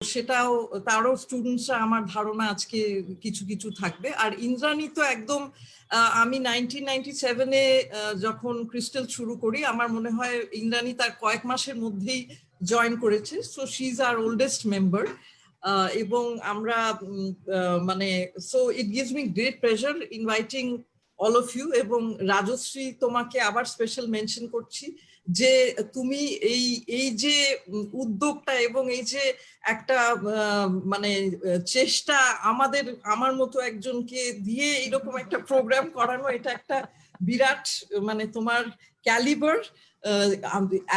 সেটাও তারও স্টুডেন্টসরা আমার ধারণা আজকে কিছু কিছু থাকবে। আর ইন্দ্রাণী তো একদম আমি 1997-এ যখন ক্রিস্টাল শুরু করি, আমার মনে হয় ইন্দ্রাণী তার কয়েক মাসের মধ্যেই জয়েন করেছে। So she is our oldest member. এবং আমরা মানে so it gives me great pleasure inviting all of you. এবং রাজশ্রী, তোমাকে আবার স্পেশাল মেনশন করছি যে তুমি এই যে উদ্যোগটা এবং এই যে একটা মানে চেষ্টা আমার মতো একজনকে দিয়ে এরকম একটা প্রোগ্রাম করানো, এটা একটা বিরাট মানে তোমার ক্যালিবার।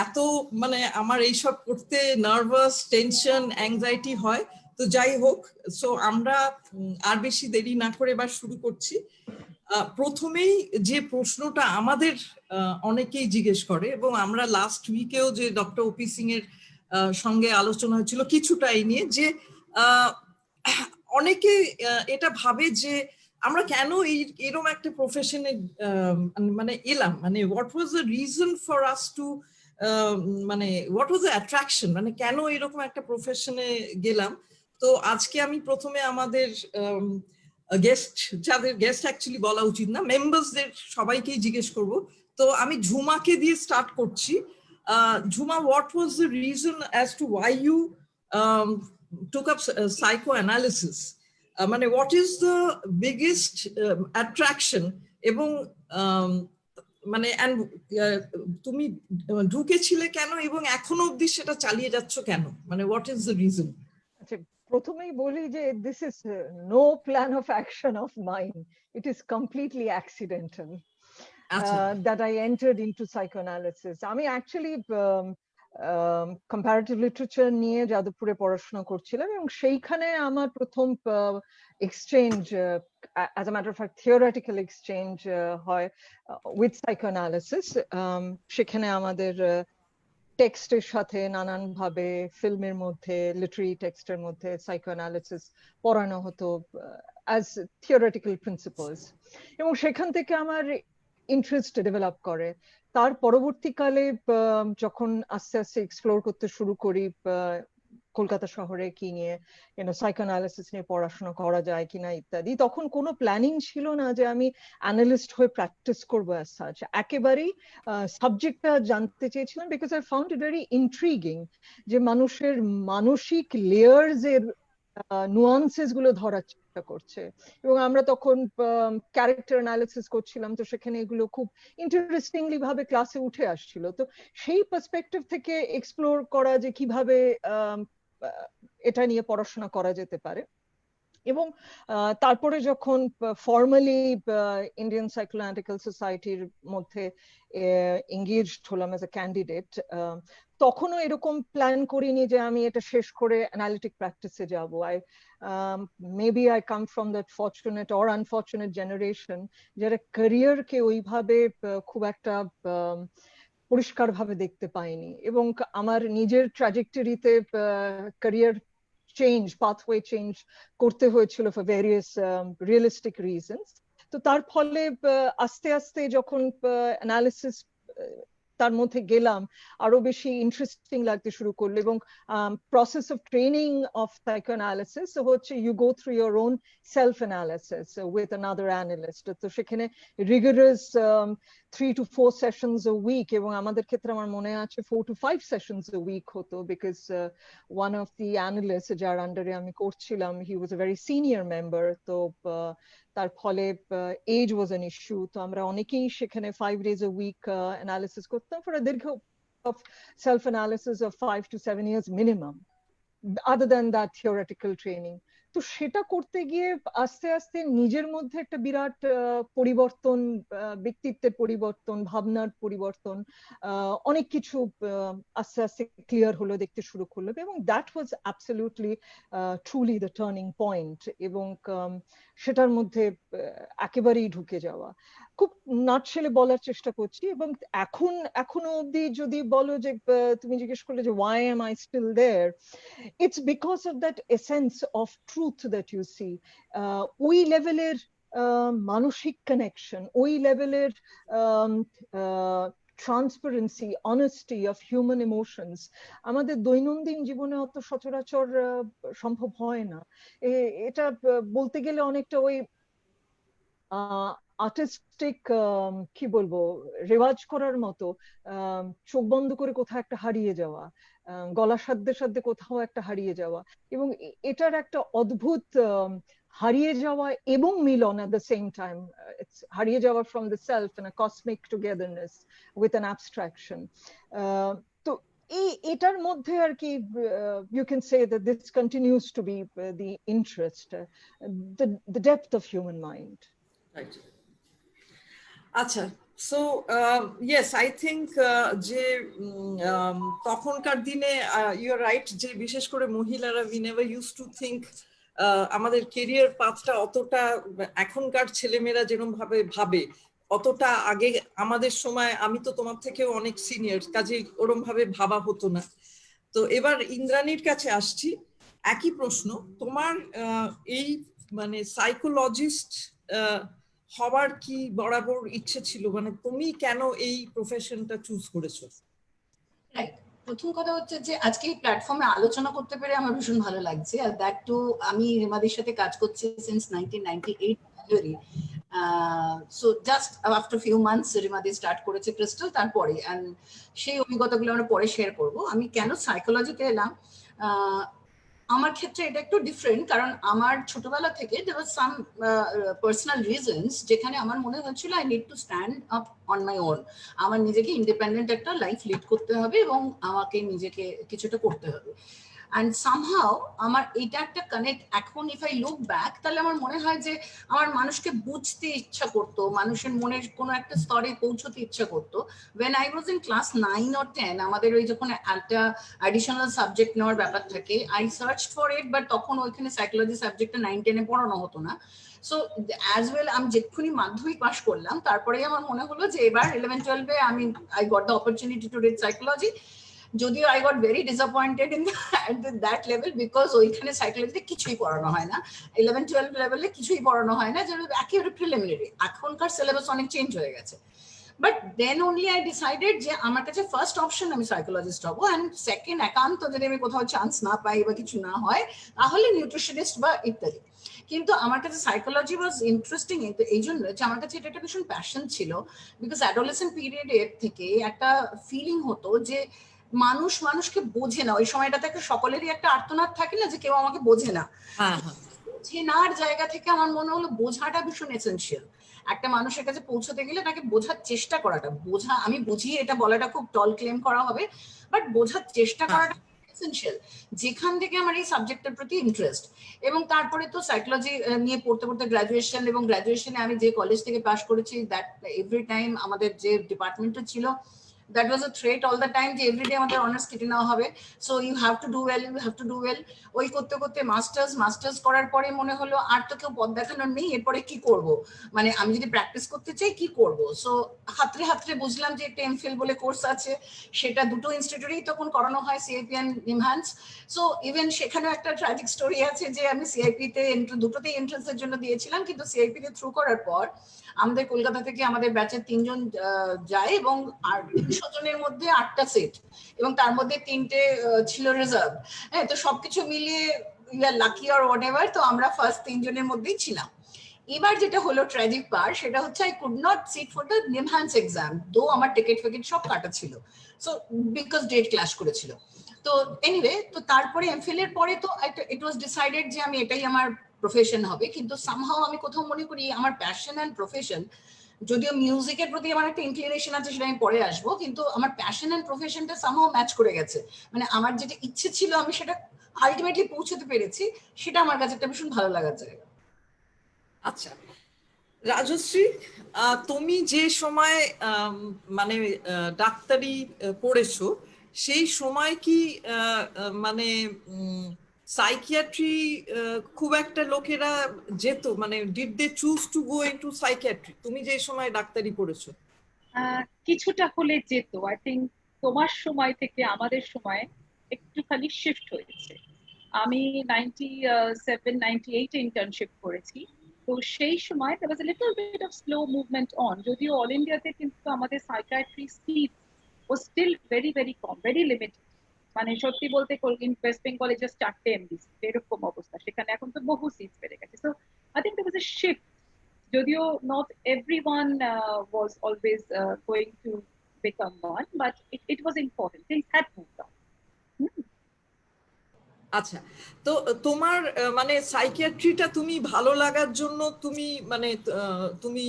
এত মানে আমার এইসব করতে নার্ভাস, টেনশন, অ্যাংজাইটি হয়। তো যাই হোক, সো আমরা আর বেশি দেরি না করে এবার শুরু করছি। প্রথমেই যে প্রশ্নটা আমাদের অনেকেই জিজ্ঞেস করে, এবং আমরা লাস্ট উইকেও যে ডক্টর ওপি সিং এর সঙ্গে আলোচনা হয়েছিল কিছুটা এই নিয়ে, যে অনেকে এটা ভাবে যে আমরা কেন এরকম একটা প্রফেশনে মানে এলাম, মানে what was the reason for us to মানে হোয়াট ওয়াজ দ্য অ্যাট্রাকশন, মানে কেন এরকম একটা প্রফেশনে গেলাম। তো আজকে আমি প্রথমে আমাদের গেস্ট, যাদের গেস্ট অ্যাকচুয়ালি বলা উচিত না, মেম্বার্সদের সবাইকেই জিজ্ঞেস করব। তো আমি ঝুমাকে দিয়ে স্টার্ট করছি। Jhuma, what was the reason as to why you took up psychoanalysis? মানে what is the biggest attraction, এবং মানে তুমি ঢুকেছিলে কেন এবং এখনো অবধি সেটা চালিয়ে যাচ্ছ কেন, মানে what is the reason? আচ্ছা, প্রথমেই বলি যে this is no plan of action of mine. It is completely accidental that I entered into psychoanalysis. আমি actually comparative literature নিয়ে যাদবপুরে পড়াশোনা করছিলাম, এবং সেইখানে আমার প্রথম exchange, as a matter of fact theoretical exchange হয় with psychoanalysis. সেখানে আমাদের টেক্সটের সাথে নানান ভাবে ফিল্মের মধ্যে, লিটারি টেক্সটের মধ্যে সাইকোঅ্যানালিসিস পড়ানো হতো অ্যাজ থিওরিটিক্যাল প্রিন্সিপলস, এবং সেখান থেকে আমার ইন্টারেস্ট ডেভেলপ করে। তার পরবর্তীকালে যখন আস্তে আস্তে এক্সপ্লোর করতে শুরু করি কলকাতা শহরে কি নিয়ে সাইকোঅ্যানালিসিস নিয়ে পড়াশোনা করা যায় কিনা ইত্যাদি, তখন কোনো প্ল্যানিং ছিল না যে আমি অ্যানালিস্ট হয়ে প্র্যাকটিস করবো অ্যাজ সাচ। একেবারেই সাবজেক্টটা জানতে চেয়েছিলাম because I found it very intriguing, যে মানুষের মানসিক লেয়ার্স এর নুয়ান্সেস গুলো ধরার চেষ্টা করছে, এবং আমরা তখন ক্যারেক্টার অ্যানালিসিস করছিলাম, তো সেখানে এগুলো খুব ইন্টারেস্টিংলি ভাবে ক্লাসে উঠে আসছিল। তো সেই পার্সপেক্টিভ থেকে এক্সপ্লোর করা যে কিভাবে এটা নিয়ে পড়াশোনা করা যেতে পারে। এবং তারপরে যখন ফর্মালি ইন্ডিয়ান সাইকোঅ্যানালিটিক্যাল সোসাইটির মধ্যে এঙ্গেজড হলাম এজ এ ক্যান্ডিডেট, তখনও এরকম প্ল্যান করিনি যে আমি এটা শেষ করে অ্যানালিটিক প্র্যাকটিসে যাব। Maybe I come from that fortunate or unfortunate generation যারা ক্যারিয়ারকে ওইভাবে খুব একটা পরিষ্কারভাবে দেখতে পাইনি, এবং আমার নিজের ট্র্যাজেক্টরিতে ক্যারিয়ার চেঞ্জ, পাথওয়ে চেঞ্জ করতে হয়েছিল ফর ভেরিয়াস রিয়েলিস্টিক রিজনস। তো তার ফলে আস্তে আস্তে যখন অ্যানালিসিস তার মধ্যে গেলাম, আরো বেশি ইন্টারেস্টিং লাগতে শুরু করলো। এবং process of training of psychoanalysis হচ্ছে you go through your own self analysis with another analyst. তো সেখানে rigorous 3 to 4 sessions a week, এবং আমাদের ক্ষেত্রে আমার মনে আছে 4 to 5 সেশনস a week হতো, because one of the analyst যার আন্ডারে আমি করছিলাম, হি ওয়াজ এ ভেরি সিনিয়র মেম্বার। তো তার ফলে এজ ওয়াজ অ্যান ইস্যু। তো আমরা অনেকেই সেখানে 5 days a week অ্যানালিসিস করতাম ফর আ দীর্ঘ of self analysis of 5 to 7 years minimum, other than that theoretical training. তো সেটা করতে গিয়ে আস্তে আস্তে নিজের মধ্যে একটা বিরাট পরিবর্তন, ব্যক্তিত্বের পরিবর্তন, ভাবনার পরিবর্তন, অনেক কিছু আস্তে আস্তে ক্লিয়ার হলো, দেখতে শুরু করলো, এবং that was absolutely truly the turning point. এবং সেটার মধ্যে একেবারেই ঢুকে যাওয়া, খুব নাটশেলে বলার চেষ্টা করছি। এবং এখনো অবধি যদি বলো যে, তুমি জিজ্ঞেস করলে যে why am I still there, it's because of that essence of truth that you see. ওই লেভেলের মানসিক কানেকশন, ওই লেভেলের transparency, honesty of human emotions আমাদের দৈনন্দিন জীবনে অত সচরাচর সম্ভব হয় না। এটা বলতে গেলে অনেকটা ওই আর্টিস্টিক কি বলবো, রেওয়াজ করার মতো, চোখ বন্ধ করে কোথাও একটা হারিয়ে যাওয়া, গলা সাধ্যে সাধ্যে কোথাও একটা হারিয়ে যাওয়া, এবং এটার একটা অদ্ভুত হারিয়ে যাওয়া এবং মিলন at the same time. It's হারিয়ে যাওয়া from the self and a cosmic togetherness with an abstraction. তো এটার মধ্যে আর কি you can say that this continues to be the interest, the depth of human mind. Right. আচ্ছা, so yes I think যে তখনকার দিনে ইউ আর রাইট, যে বিশেষ করে মহিলারা we never use to think আমাদের কেরিয়ার পাথটা অতটা এখনকার ছেলেমেয়েরা যেরকম ভাবে ভাবে অতটা আগে আমাদের সময়, আমি তো তোমার থেকেও অনেক সিনিয়র, কাজে ওরম ভাবে ভাবা হতো না। তো এবার ইন্দ্রাণীর কাছে আসছি, একই প্রশ্ন, তোমার এই মানে সাইকোলজিস্ট হবার কি বরাবর ইচ্ছে ছিল? মানে তুমি কেন এই প্রফেশনটা চুজ করেছো? প্রথম কথা হচ্ছে যে আজকে এই প্ল্যাটফর্মে আলোচনা করতে পেরে আমার ভীষণ ভালো লাগছে। আর দ্যাট টু আমি রিমাদির সাথে কাজ করছি since 1998 January. So just after few months রিমাদি স্টার্ট করেছে ক্রিস্টাল, তারপরে এন্ড সেই অভিজ্ঞতাগুলো আমরা পরে শেয়ার করব। আমি কেন সাইকোলজিতে এলাম, আমার ক্ষেত্রে এটা একটু ডিফারেন্ট, কারণ আমার ছোটবেলা থেকে দেয়ার ওয়াজ সাম পার্সোনাল রিজনস যেখানে আমার মনে হচ্ছিল I need to stand up on my own. আমার নিজেকে ইন্ডিপেন্ডেন্ট একটা লাইফ লিড করতে হবে এবং আমাকে নিজেকে কিছুটা করতে হবে। অ্যান্ড সামহাও আমার এটা একটা কানেক্ট, এখন ইফ আই লুক ব্যাক তাহলে আমার মনে হয় যে আমার মানুষকে বুঝতে ইচ্ছা করতো, মানুষের মনের কোনো একটা স্তরে পৌঁছতে ইচ্ছা করতো। when I was in class 9 or 10 আমাদের ওই যখন একটা অ্যাডিশনাল সাবজেক্ট নেওয়ার ব্যাপার থাকে, I search for it, but তখন ওইখানে সাইকোলজি সাবজেক্টটা 9-10 পড়ানো হতো না। সো অ্যাজ ওয়েল আমি যেক্ষুনি মাধ্যমিক পাস করলাম তারপরেই আমার মনে হলো যে এবার 11-12 আমি I got the opportunity to read psychology. যদিও I got very disappointed in that level, because ওইখানে সাইকোলজিতে কিছুই পড়ানো হয় না, 11-12 লেভেলে কিছুই পড়ানো হয় না, যেটা একেবারে প্রিলিমিনারি। এখনকার সিলেবাস অনেক চেঞ্জ হয়ে গেছে। But then only I decided যে আমার কাছে ফার্স্ট অপশন আমি সাইকোলজিস্ট হবো, অ্যান্ড সেকেন্ড একান্ত যদি আমি কোথাও চান্স না পাই বা কিছু না হয় তাহলে নিউট্রিশনিস্ট বা ইত্যাদি। কিন্তু আমার কাছে সাইকোলজি ওয়াজ ইন্টারেস্টিং এই জন্য যে আমার কাছে এটা একটা ভীষণ প্যাশন ছিল, বিকজ অ্যাডোলেসেন্ট পিরিয়ডের থেকে একটা ফিলিং হতো যে মানুষ মানুষকে বোঝে না। ওই সময়টাতে একটা সকলেরই একটা আর্তনাদ থাকে না যে কেউ আমাকে বোঝে না। বোঝেনার জায়গা থেকে আমার মনে হলো বোঝাটা ভীষণ এসেনশিয়াল। একটা মানুষের কাছে পৌঁছতে গেলে তাকে বোঝার চেষ্টা করাটা, বোঝা আমি বুঝি এটা বলাটা খুব টল ক্লেম করা হবে, বাট বোঝার চেষ্টা করাটা এসেনশিয়াল, যেখান থেকে আমার এই সাবজেক্টের প্রতি ইন্টারেস্ট। এবং তারপরে তো সাইকোলজি নিয়ে পড়তে পড়তে গ্রাজুয়েশন, এবং গ্রাজুয়েশনে আমি যে কলেজ থেকে পাস করেছি দ্যাট এভরি টাইম আমাদের যে ডিপার্টমেন্টটা ছিল that was a threat all the time যে এভরিডে আমাদের অনার্স কেটে নেওয়া হবে, so you have to do well, you have to do well. ওই করতে করতে মাস্টার্স করার পরে মনে হলো আর তো কেউ পথ দেখানোর নেই, এরপরে কি করব, মানে আমি যদি প্র্যাকটিস করতে চাই কি করব। সো হাতরে হাতরে বুঝলাম যে একটা এমফিল বলে কোর্স আছে, সেটা দুটো ইনস্টিটিউটেই তখন করানো হয়, CIP and NIMHANS. So even সেখানেও একটা ট্র্যাজিক স্টোরি আছে যে আমি সিআইপিতে দুটোতেই এন্ট্রান্সের জন্য দিয়েছিলাম, কিন্তু সিআইপিতে থ্রু করার পর আমাদের কলকাতা থেকে আমাদের ব্যাচের 3 জন যায়, এবং আর 300 জনের মধ্যে 8টা সিট, এবং তার মধ্যে 3টে ছিল রিজার্ভ। হ্যাঁ, তো সবকিছু মিলিয়ে we are lucky or whatever, তো আমরা ফার্স্ট 3 জনের মধ্যেই ছিলাম। এবার যেটা হলো ট্র্যাজিক পার্ট, সেটা হচ্ছে I could not seat for the NIMHANS exam, দো আমার টিকিট ফিকিট সব কাটা ছিল, সো বিকজ ডেট ক্লাশ করেছিল। তো এনিওয়ে, তো তারপরে এমফিল এর পরে তো ইট ওয়াজ ডিসাইডেড যে আমি এটাই আমার প্রফেশন হবে। কিন্তু সামহাও আমি কোথাও মনে করি আমার প্যাশন অ্যান্ড প্রফেশন, যদিও মিউজিকের প্রতি আমার একটা ইনক্লিনেশন আছে সেটা আমি পরে আসবো, কিন্তু আমার প্যাশন অ্যান্ড প্রফেশনটা সামহাও ম্যাচ করে গেছে। মানে আমার যেটা ইচ্ছে ছিল আমি সেটা আলটিমেটলি পৌঁছতে পেরেছি, সেটা আমার কাছে একটা ভীষণ ভালো লাগার জায়গা। আচ্ছা রাজশ্রী, তুমি যে সময় মানে ডাক্তারি পড়েছো সেই সময় কি মানে সাইকিয়াট্রি খুব একটা লোকেরা যেত, মানে did they choose to go into psychiatry তুমি যে সময় ডাক্তারি পড়েছো? কিছুটা হলে যেত। আই থিঙ্ক তোমার সময় থেকে আমাদের সময় একটুখানি শিফট হয়েছে। আমি 97-98 ইন্টার্নশিপ করেছি, তো সেই সময় there was a little bit of slow movement on, যদিও অল ইন্ডিয়াতে কিন্তু আমাদের psychiatry seat was still very very কম, very limited। মানে সত্যি বলতে ওয়েস্ট বেঙ্গলে জাস্ট 4টে এমডি এরকম অবস্থা, সেখানে এখন তো বহু সিট বেড়ে গেছে। So I think there was a shift, যদিও not everyone was always going to become one, but it was important, things had moved on। আচ্ছা, তো তোমার মানে সাইকিয়াট্রিটা তুমি ভালো লাগার জন্য তুমি মানে তুমি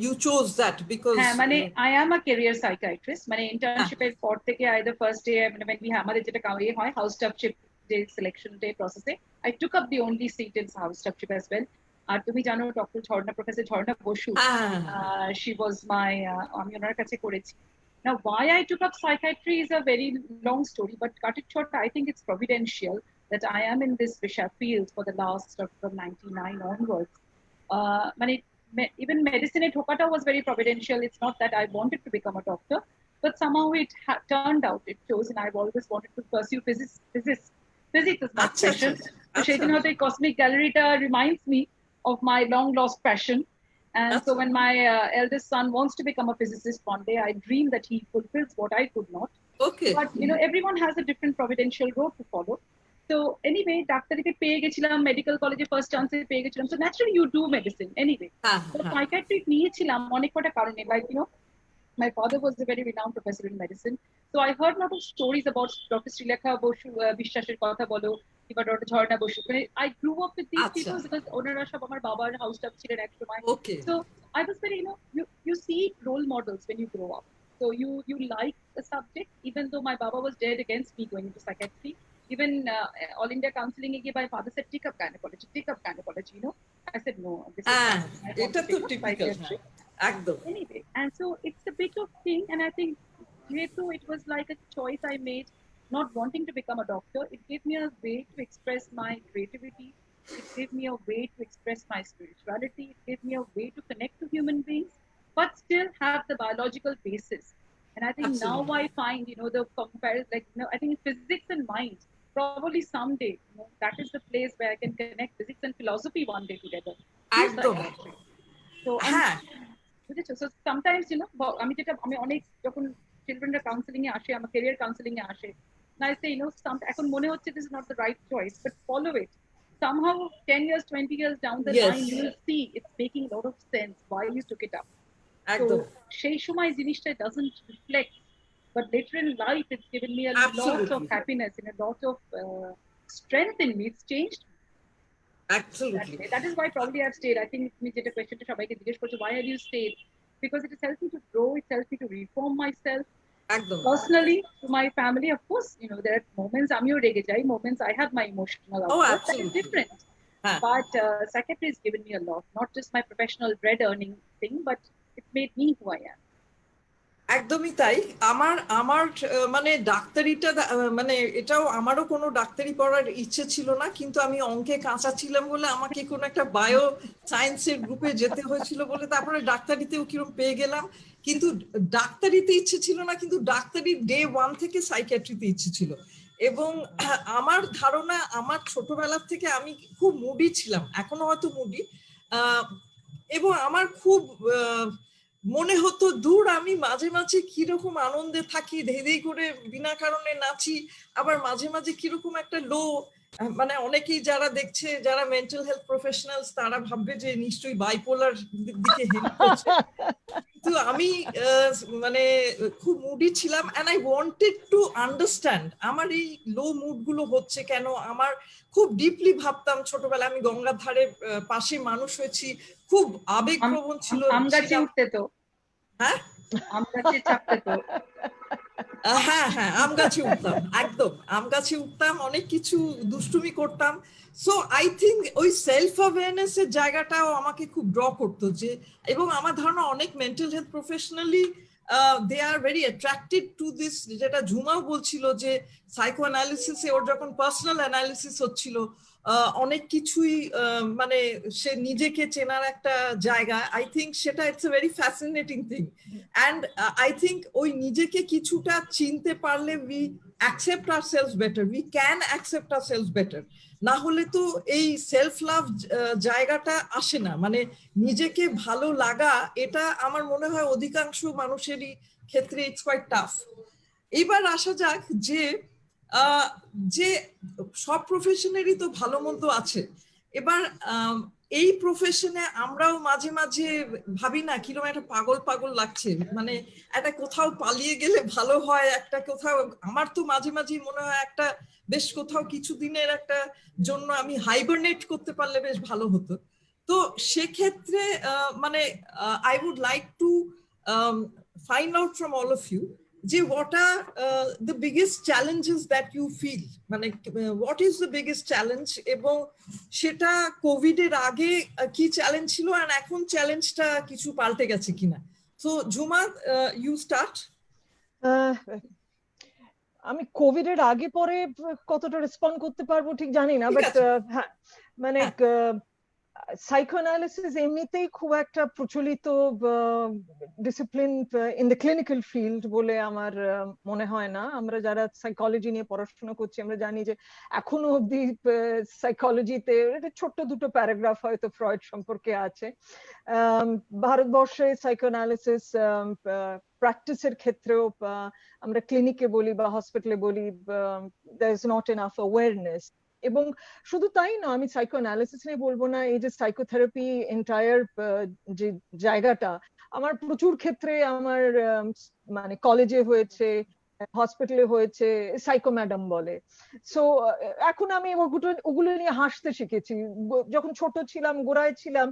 ইউ চোজ দ্যাট বিকজ হ্যাঁ, মানে I am a career psychiatrist. মানে ইন্টার্নশিপের পর থেকে আইদার ফার্স্ট ডে মানে আমাদের যেটা হয় হাউস স্টাফশিপ যে সিলেকশন ডে প্রসেসে, I took up the only seat in house staffship as well. আর তুমি জানো doctor Jharna, professor Jharna Basu, she was my, আমি ওনার কাছে করেছি। Now, why I took up psychiatry is a very long story, but cut it short, I think it's providential that I am in this field for the last from 99 onwards. Even medicine at Hokata was very providential. It's not that I wanted to become a doctor, but somehow it turned out, it chose, and I've always wanted to pursue physics. Physics is my passion. So the Cosmic Gallery reminds me of my long lost passion. And so when my eldest son wants to become a physicist one day, I dream that he fulfills what I could not. Okay. But everyone has a different providential road to follow. So anyway, ডাক্তারিতে পেয়ে গেছিলাম, medical কলেজে first চান্সে পেয়ে গেছিলাম। So naturally you do medicine anyway. So psychiatry নিয়েছিলাম অনেক কটা কারণে, like my father was a very renowned professor in medicine, so I heard a lot of stories about Dr. Srilekha Bosu Bishwasher কথা বলো কিংবা doctor Jharna Basu. I grew up with these people because ওনারা সব আমার বাবার হাউস স্টাফ ছিলেন এক সময়। So I was very, you see role models when you grow up, so you like the subject, even though my baba was dead against me going into psychiatry. Even all India counseling e my father said take up gynecology, I said no, this is এটা তো typical একদম। Anyway, and so it's a bit of thing, and I think it was like a choice I made, not wanting to become a doctor. It gave me a way to express my creativity, it gave me a way to express my spirituality, it gave me a way to connect to human beings but still have the biological basis. And I think now I find the comparison, like I think physics and mind, probably someday that is the place where I can connect physics and philosophy one day together. So so sometimes আমি অনেক যখন চিলড্রেনরা counselling এ আসে, আমার career counselling এ আসে, I say এখন মনে হচ্ছে this is not the right choice, but follow it. Somehow 10 years 20 years down the line you will see it's making a lot of sense why you took it up. So সেই সময় জিনিসটা doesn't reflect, but later in life it's given me a lot of happiness and a lot of strength in me. It's changed. Absolutely. That is why probably I've stayed. I think me jeta question ta shobai ke jigesh korche why have you stayed, because it has helped me to grow, it helps me to reform myself personally, to my family. Of course there are moments amio rege jai, moments I have my emotional outburst, that is different. But psychiatry has given me a lot, not just my professional bread earning thing, but it made me who I am. একদমই তাই। আমার মানে ডাক্তারিটা মানে এটাও আমারও কোনো ডাক্তারি পড়ার ইচ্ছে ছিল না, কিন্তু আমি অঙ্কে কাঁচা ছিলাম বলে আমাকে কোনো একটা বায়ো সায়েন্সের গ্রুপে যেতে হয়েছিল বলে তারপরে ডাক্তারিতেও কিরকম পেয়ে গেলাম। কিন্তু ডাক্তারিতে ইচ্ছে ছিল না, কিন্তু ডাক্তারির ডে 1 থেকে সাইকিয়াট্রিতে ইচ্ছে ছিল। এবং আমার ধারণা আমার ছোটবেলার থেকে আমি খুব মুডি ছিলাম, এখনো হয়তো মুডি, এবং আমার খুব মনে হতো দূর আমি মাঝে মাঝে কিরকম আনন্দে থাকি, ধেই ধেই করে বিনা কারণে নাচি, আবার মাঝে মাঝে কিরকম একটা লো, মানে অনেকেই যারা দেখছে যারা মেন্টাল হেলথ প্রফেশনালস তারা ভাববে যে নিশ্চয়ই বাইপোলার দিকে হেল্প করছে, কিন্তু আমি মানে খুব মুডি ছিলাম and I wanted to understand আমার এই লো মুড গুলো হচ্ছে কেন। আমার খুব ডিপলি ভাবতাম ছোটবেলায়, আমি গঙ্গার ধারে পাশে মানুষ হয়েছি, খুব আবেগপ্রবণ ছিল। আম গাছে উঠতে তো, হ্যাঁ আম গাছে চাপতে তো, হ্যাঁ হ্যাঁ আম গাছে উঠতাম, একদম আম গাছে উঠতাম, অনেক কিছু দুষ্টুমি করতাম। সো আই থিঙ্ক ওই সেলফ অ্যাওয়ারনেস এর জায়গাটাও আমাকে খুব ড্র করতো, যে এবং আমার ধারণা অনেক mental health professionally they are very attracted to this, যেটা ঝুমাও বলছিল যে সাইকোঅ্যানালিসিসে ওর যখন পার্সোনাল অ্যানালিসিস হচ্ছিল অনেক কিছুই মানে সে নিজেকে চেনার একটা জায়গা, আই থিঙ্ক সেটা it's a very fascinating thing. And I think ওই নিজেকে কিছুটা চিনতে পারলে we accept ourselves better, we can accept ourselves better. না হলে তো এই সেলফ লাভ জায়গাটা আসে না, মানে নিজেকে ভালো লাগা, এটা আমার মনে হয় অধিকাংশ মানুষেরই ক্ষেত্রে ইটস কোয়াইট টাফ। এবার আসা যাক যে যে সব প্রফেশনেরই তো ভালো মন্দ আছে। এবার এই প্রফেশনে আমরাও মাঝে মাঝে ভাবি না কিরকম একটা পাগল পাগল লাগছে, মানে একটা কোথাও পালিয়ে গেলে ভালো হয়, একটা কোথাও, আমার তো মাঝে মাঝে মনে হয় একটা বেশ কোথাও কিছুদিনের একটা জন্য আমি হাইবারনেট করতে পারলে বেশ ভালো হতো। তো সেক্ষেত্রে মানে I would like to find out from all of you যে what are the biggest challenges that you feel, মানে what is the biggest challenge, এবং সেটা কোভিড এর আগে কি চ্যালেঞ্জ ছিল আর এখন চ্যালেঞ্জটা কিছু পাল্টে গেছে কিনা। So Jhuma, you start. আমি কোভিড এর আগে পরে কতটা রেসপন্ড করতে পারবো ঠিক জানি না, বাট হ্যাঁ মানে সাইকোঅ্যানালিসিস এমনিতেই খুব একটা প্রচলিত discipline in the clinical field বলে আমার মনে হয় না। আমরা যারা সাইকোলজি নিয়ে পড়াশোনা করছি আমরা জানি যে এখনো অব্দি সাইকোলজিতে ছোট্ট দুটো প্যারাগ্রাফ হয়তো ফ্রয়েড সম্পর্কে আছে। ভারতবর্ষে সাইকোঅ্যানালিসিস প্র্যাকটিসের ক্ষেত্রেও আমরা ক্লিনিকে বলি বা হসপিটালে বলি there is not enough awareness। এবং শুধু তাই না, আমি সাইকোঅ্যানালিসিস নিয়ে বলবো না, এই যে সাইকোথেরাপি এন্টায়ার যে জায়গাটা আমার প্রচুর ক্ষেত্রে আমার মানে কলেজে হয়েছে, হসপিটালে হয়েছে, সাইকো ম্যাডাম বলে। সো এখন আমি ওগুলো নিয়ে হাসতে শিখেছি। যখন ছোট ছিলাম, গোড়ায় ছিলাম,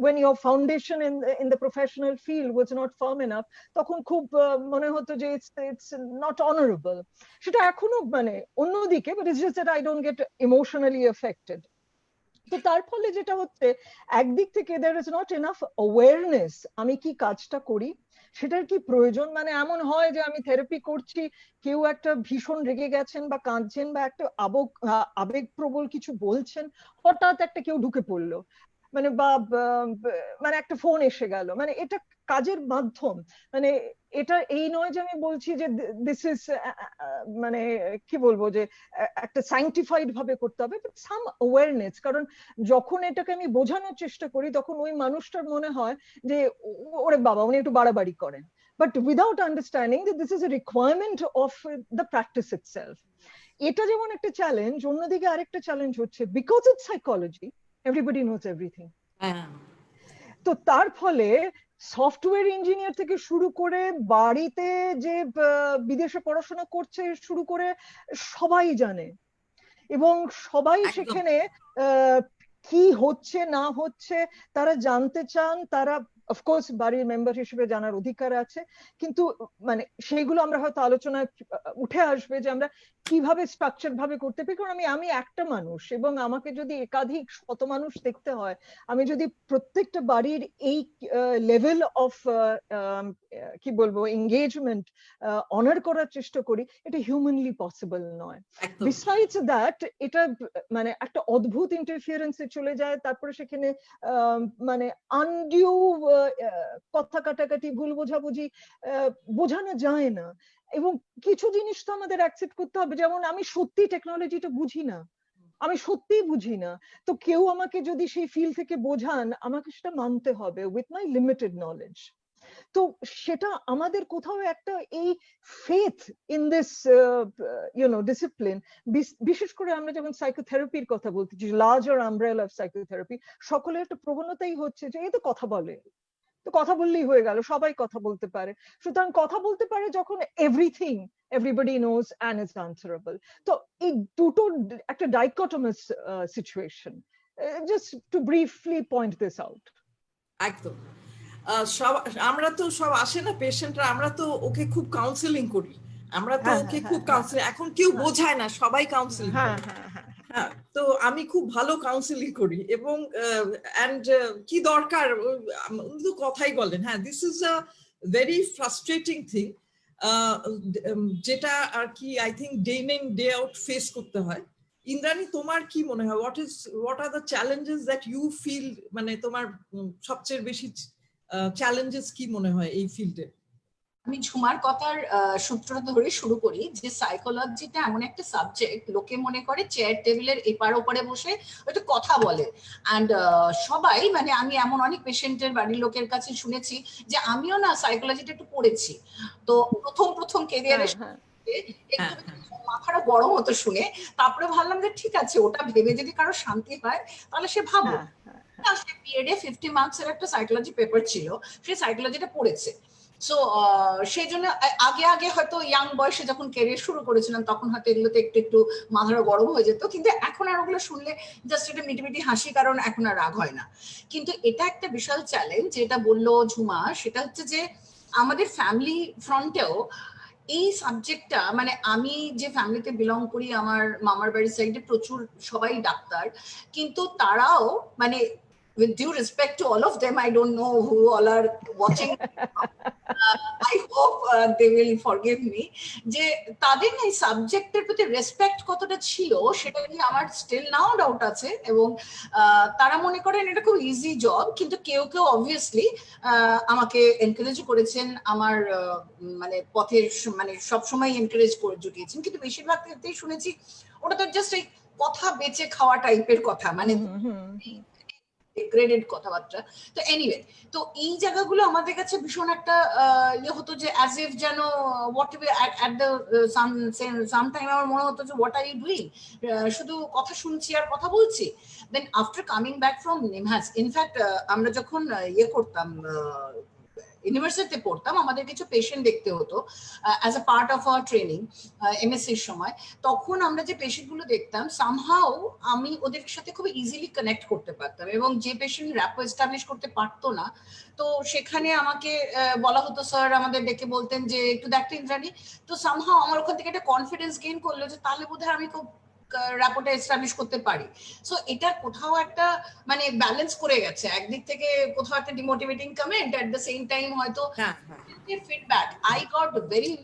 when your foundation in the professional field was not firm enough, তখন খুব মনে হতো যে it's not honorable। সেটা এখনো মানে অন্যদিকে, but it's just that I don't get emotionally affected। তো তার ফলে যেটা হচ্ছে, একদিক থেকে there is not enough awareness আমি কি কাজটা করি, সেটার কি প্রয়োজন। মানে এমন হয় যে আমি থেরাপি করছি, কেউ একটা ভীষণ রেগে গেছেন বা কাঁদছেন বা একটা আবেগপ্রবল কিছু বলছেন, হঠাৎ একটা কেউ ঢুকে পড়লো, মানে বা মানে একটা ফোন এসে গেল, মানে এটা কাজের মাধ্যম। মানে এটা এই নয় যে আমি বলছি যে দিস ইজ মানে কি বলবো যে একটা সায়েন্টিফাইড ভাবে করতে হবে, বাট সাম অ্যাওয়ারনেস। কারণ যখন এটাকে আমি বোঝানোর চেষ্টা করি তখন ওই মানুষটার মনে হয় যে ওরে বাবা উনি একটু বাড়াবাড়ি করেন, but without understanding that this is a requirement of the practice itself. এটা যেমন একটা চ্যালেঞ্জ, অন্যদিকে আরেকটা চ্যালেঞ্জ হচ্ছে because it's psychology, everybody knows everything. তো তার ফলে সফটওয়্যার ইঞ্জিনিয়ার থেকে শুরু করে বাড়িতে যে বিদেশে পড়াশোনা করছে শুরু করে সবাই জানে, এবং সবাই সেখানে কি হচ্ছে না হচ্ছে তারা জানতে চান। তারা অফকোর্স বাড়ির মেম্বার হিসেবে জানার অধিকার আছে, কিন্তু মানে সেইগুলো আমরা হয়তো আলোচনায় উঠে আসবে যে আমরা কিভাবে স্ট্রাকচার ভাবে করতে পারি। কারণ আমি একটা মানুষ, এবং আমাকে যদি একাধিক শত মানুষ দেখতে হয়, আমি যদি প্রত্যেকটা বাড়ির এই লেভেল অফ কি বলবো এঙ্গেজমেন্ট অনার করার চেষ্টা করি, এটা হিউম্যানলি পসিবল নয়। বিসাইডস দ্যাট এটা মানে একটা অদ্ভুত ইন্টারফিয়ারেন্সে চলে যায়। তারপরে সেখানে মানে আনডিউ কথা কাটাকাটি, ভুল বোঝাবুঝি, বোঝানো যায় না। এবং কিছু জিনিস তো আমাদের অ্যাকসেপ্ট করতে হবে, যেমন আমি সত্যি টেকনোলজিটা বুঝি না, আমি সত্যিই বুঝি না, তো কেউ আমাকে যদি সেই ফিল্ড থেকে বোঝান আমাকে সেটা মানতে হবে উইথ মাই লিমিটেড নলেজ। তো সেটা আমাদের কোথাও একটা এই ফেথ ইন দিস ডিসিপ্লিন, বিশেষ করে আমরা যখন সাইকোথেরাপির কথা বলতেছি, লার্জার আমব্রেলা অফ সাইকোথেরাপি, সকলের একটা প্রবণতাই হচ্ছে যে এই তো কথা বলে, তো কথা বললেই হয়ে গেল, সবাই কথা বলতে পারে। সুতরাং কথা বলতে পারে যখন everything everybody knows and is answerable। তো এই দুটো একটা dichotomous situation, just to briefly point this out. একদম। সব আমরা তো সব আসে না পেশেন্টরা, আমরা তো ওকে খুব কাউন্সেলিং করি, আমরা তো ওকে খুব কাউন্সেলিং, এখন কেউ বোঝায় না, সবাই কাউন্সেলিং করে। হ্যাঁ, তো আমি খুব ভালো কাউন্সেলিং করি, এবং কি দরকার তো কথাই বলেন। হ্যাঁ, this is a very frustrating thing, যেটা আর কি I think day in day out face করতে হয়। ইন্দ্রাণী, তোমার কি মনে হয়, what are the challenges that you feel, মানে তোমার সবচেয়ে বেশি চ্যালেঞ্জেস কি মনে হয় এই ফিল্ডে? আমি ঝুমার কথার সূত্রটা ধরে শুরু করি যে সাইকোলজিটা এমন একটা সাবজেক্ট, লোকে মনে করে চেয়ার টেবিলের এপার ওপারে বসে হয়তো কথা বলে। অ্যান্ড সবাই, মানে আমি এমন অনেক পেশেন্টের বাড়ির লোকের কাছে শুনেছি যে আমিও না সাইকোলজিটা একটু পড়েছি, তো প্রথম কেরিয়ারে একটু মাথাটা গরম হতো শুনে, তারপরে ভাবলাম যে ঠিক আছে, ওটা ভেবে যদি কারো শান্তি হয় তাহলে সে ভাবো। সে বিএডে 50 মার্কসের একটা সাইকোলজি পেপার ছিল, সে সাইকোলজিটা পড়েছে। সো সেই জন্য আগে হয়তো ইয়াং বয়সে যখন ক্যারিয়ার শুরু করেছিলাম তখন হয়তো এগুলোতে একটু একটু মাথাটা গরম হয়ে যেত, কিন্তু এখন আর ওগুলো শুনলে জাস্ট একটা মিটিমিটি হাসি, কারণ এখন আর রাগ হয় না। কিন্তু এটা একটা বিশাল চ্যালেঞ্জ যেটা বললো ঝুমা, সেটা হচ্ছে যে আমাদের ফ্যামিলি ফ্রন্টেও এই সাবজেক্টটা, মানে আমি যে ফ্যামিলিতে বিলং করি, আমার মামার বাড়ির সাইডে প্রচুর সবাই ডাক্তার, কিন্তু তারাও, মানে with due respect to all of them, I don't know who all are watching, I hope they will forgive me, যে তাদের এই সাবজেক্টের প্রতি রেসপেক্ট কতটা ছিল সেটা নিয়ে আমার স্টিল নাও ডাউট আছে। এবং তারা মনে করেন এটা খুব ইজি জব, কিন্তু কেউ অবভিয়াসলি আমাকে এনকারেজ করেছেন, আমার মানে পথে মানে সবসময় এনকারেজ করে জুটিয়েছেন, কিন্তু বেশিরভাগ ক্ষেত্রেই শুনেছি ওটা তো জাস্ট এই কথা বেঁচে খাওয়া টাইপের কথা, মানে গ্রেডেড কথাবার্তা। তো এনিওয়ে, তো এই জায়গাগুলো আমাদের কাছে ভীষণ একটা ইয়ে হতো যে অ্যাজ ইফ যেন what at the some time আমার মনে হতো যে হোয়াট আর ইউ ডুইং, শুধু কথা শুনছি আর কথা বলছি। Then after coming back from NIMHANS, in fact আমরা যখন ইয়ে করতাম, ইউনিভার্সিটিতে পড়তাম, আমাদের কিছু পেশেন্ট দেখতে হতো as a part of our training এমএসসির সময়। তখন আমরা যে পেশেন্টগুলো দেখতাম, সামহাও আমি ওদের সাথে খুব ইজিলি কানেক্ট করতে পারতাম, এবং যে পেশেন্ট র্যাপো এস্টাবলিশ করতে পারতো না, তো সেখানে আমাকে বলা হতো, স্যার আমাদের ডেকে বলতেন যে একটু দেখতে ইন্দ্রাণী, তো সামহাও আমার ওখান থেকে একটা কনফিডেন্স গেইন করলো যে তাহলে বোধহয় আমি খুব র্যাপোটা এস্টাবলিশ করতে পারি। সো এটা কোথাও একটা মানে ব্যালেন্স করে গেছে, একদিক থেকে কোথাও একটা demotivating comment, at the same time হয়তো ফিডব্যাক আই গট ভেরি,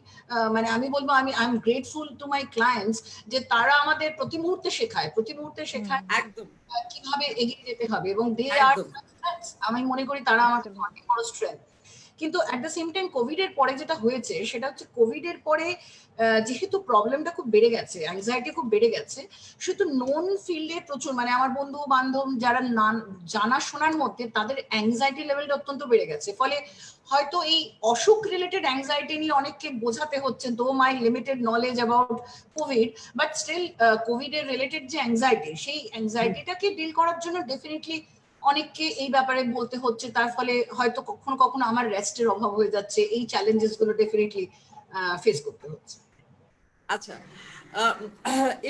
মানে আমি বলবো আমি I am grateful to my clients যে তারা আমাদের প্রতি মুহূর্তে শেখায় একদম কিভাবে এগিয়ে যেতে হবে, এবং দে আর, আমি মনে করি তারা আমাদের অনেক বড় স্ট্রেংথ। কিন্তু at the same time Covid এর পরে যেটা হয়েছে সেটা হচ্ছে, কোভিড এর পরে যেহেতু প্রবলেমটা খুব বেড়ে গেছে, অ্যাংজাইটি খুব বেড়ে গেছে, সেহেতু নন ফিল্ডে প্রচুর, মানে আমার বন্ধু বান্ধব যারা জানা শোনার মধ্যে, তাদের অ্যাংজাইটি লেভেলটা অত্যন্ত বেড়ে গেছে। ফলে হয়তো এই অসুখ রিলেটেড অ্যাংজাইটি নিয়ে অনেককে বোঝাতে হচ্ছে, though my limited knowledge about covid, but still covid এর রিলেটেড যে অ্যাংজাইটি, সেই অ্যাংজাইটিটাকে ডিল করার জন্য ডেফিনেটলি অনেককে এই ব্যাপারে বলতে হচ্ছে। তার ফলে হয়তো কখনো কখনো আমার রেস্টের অভাব হয়ে যাচ্ছে, এই চ্যালেঞ্জেস গুলো ডেফিনেটলি ফেস করতে হচ্ছে। আচ্ছা,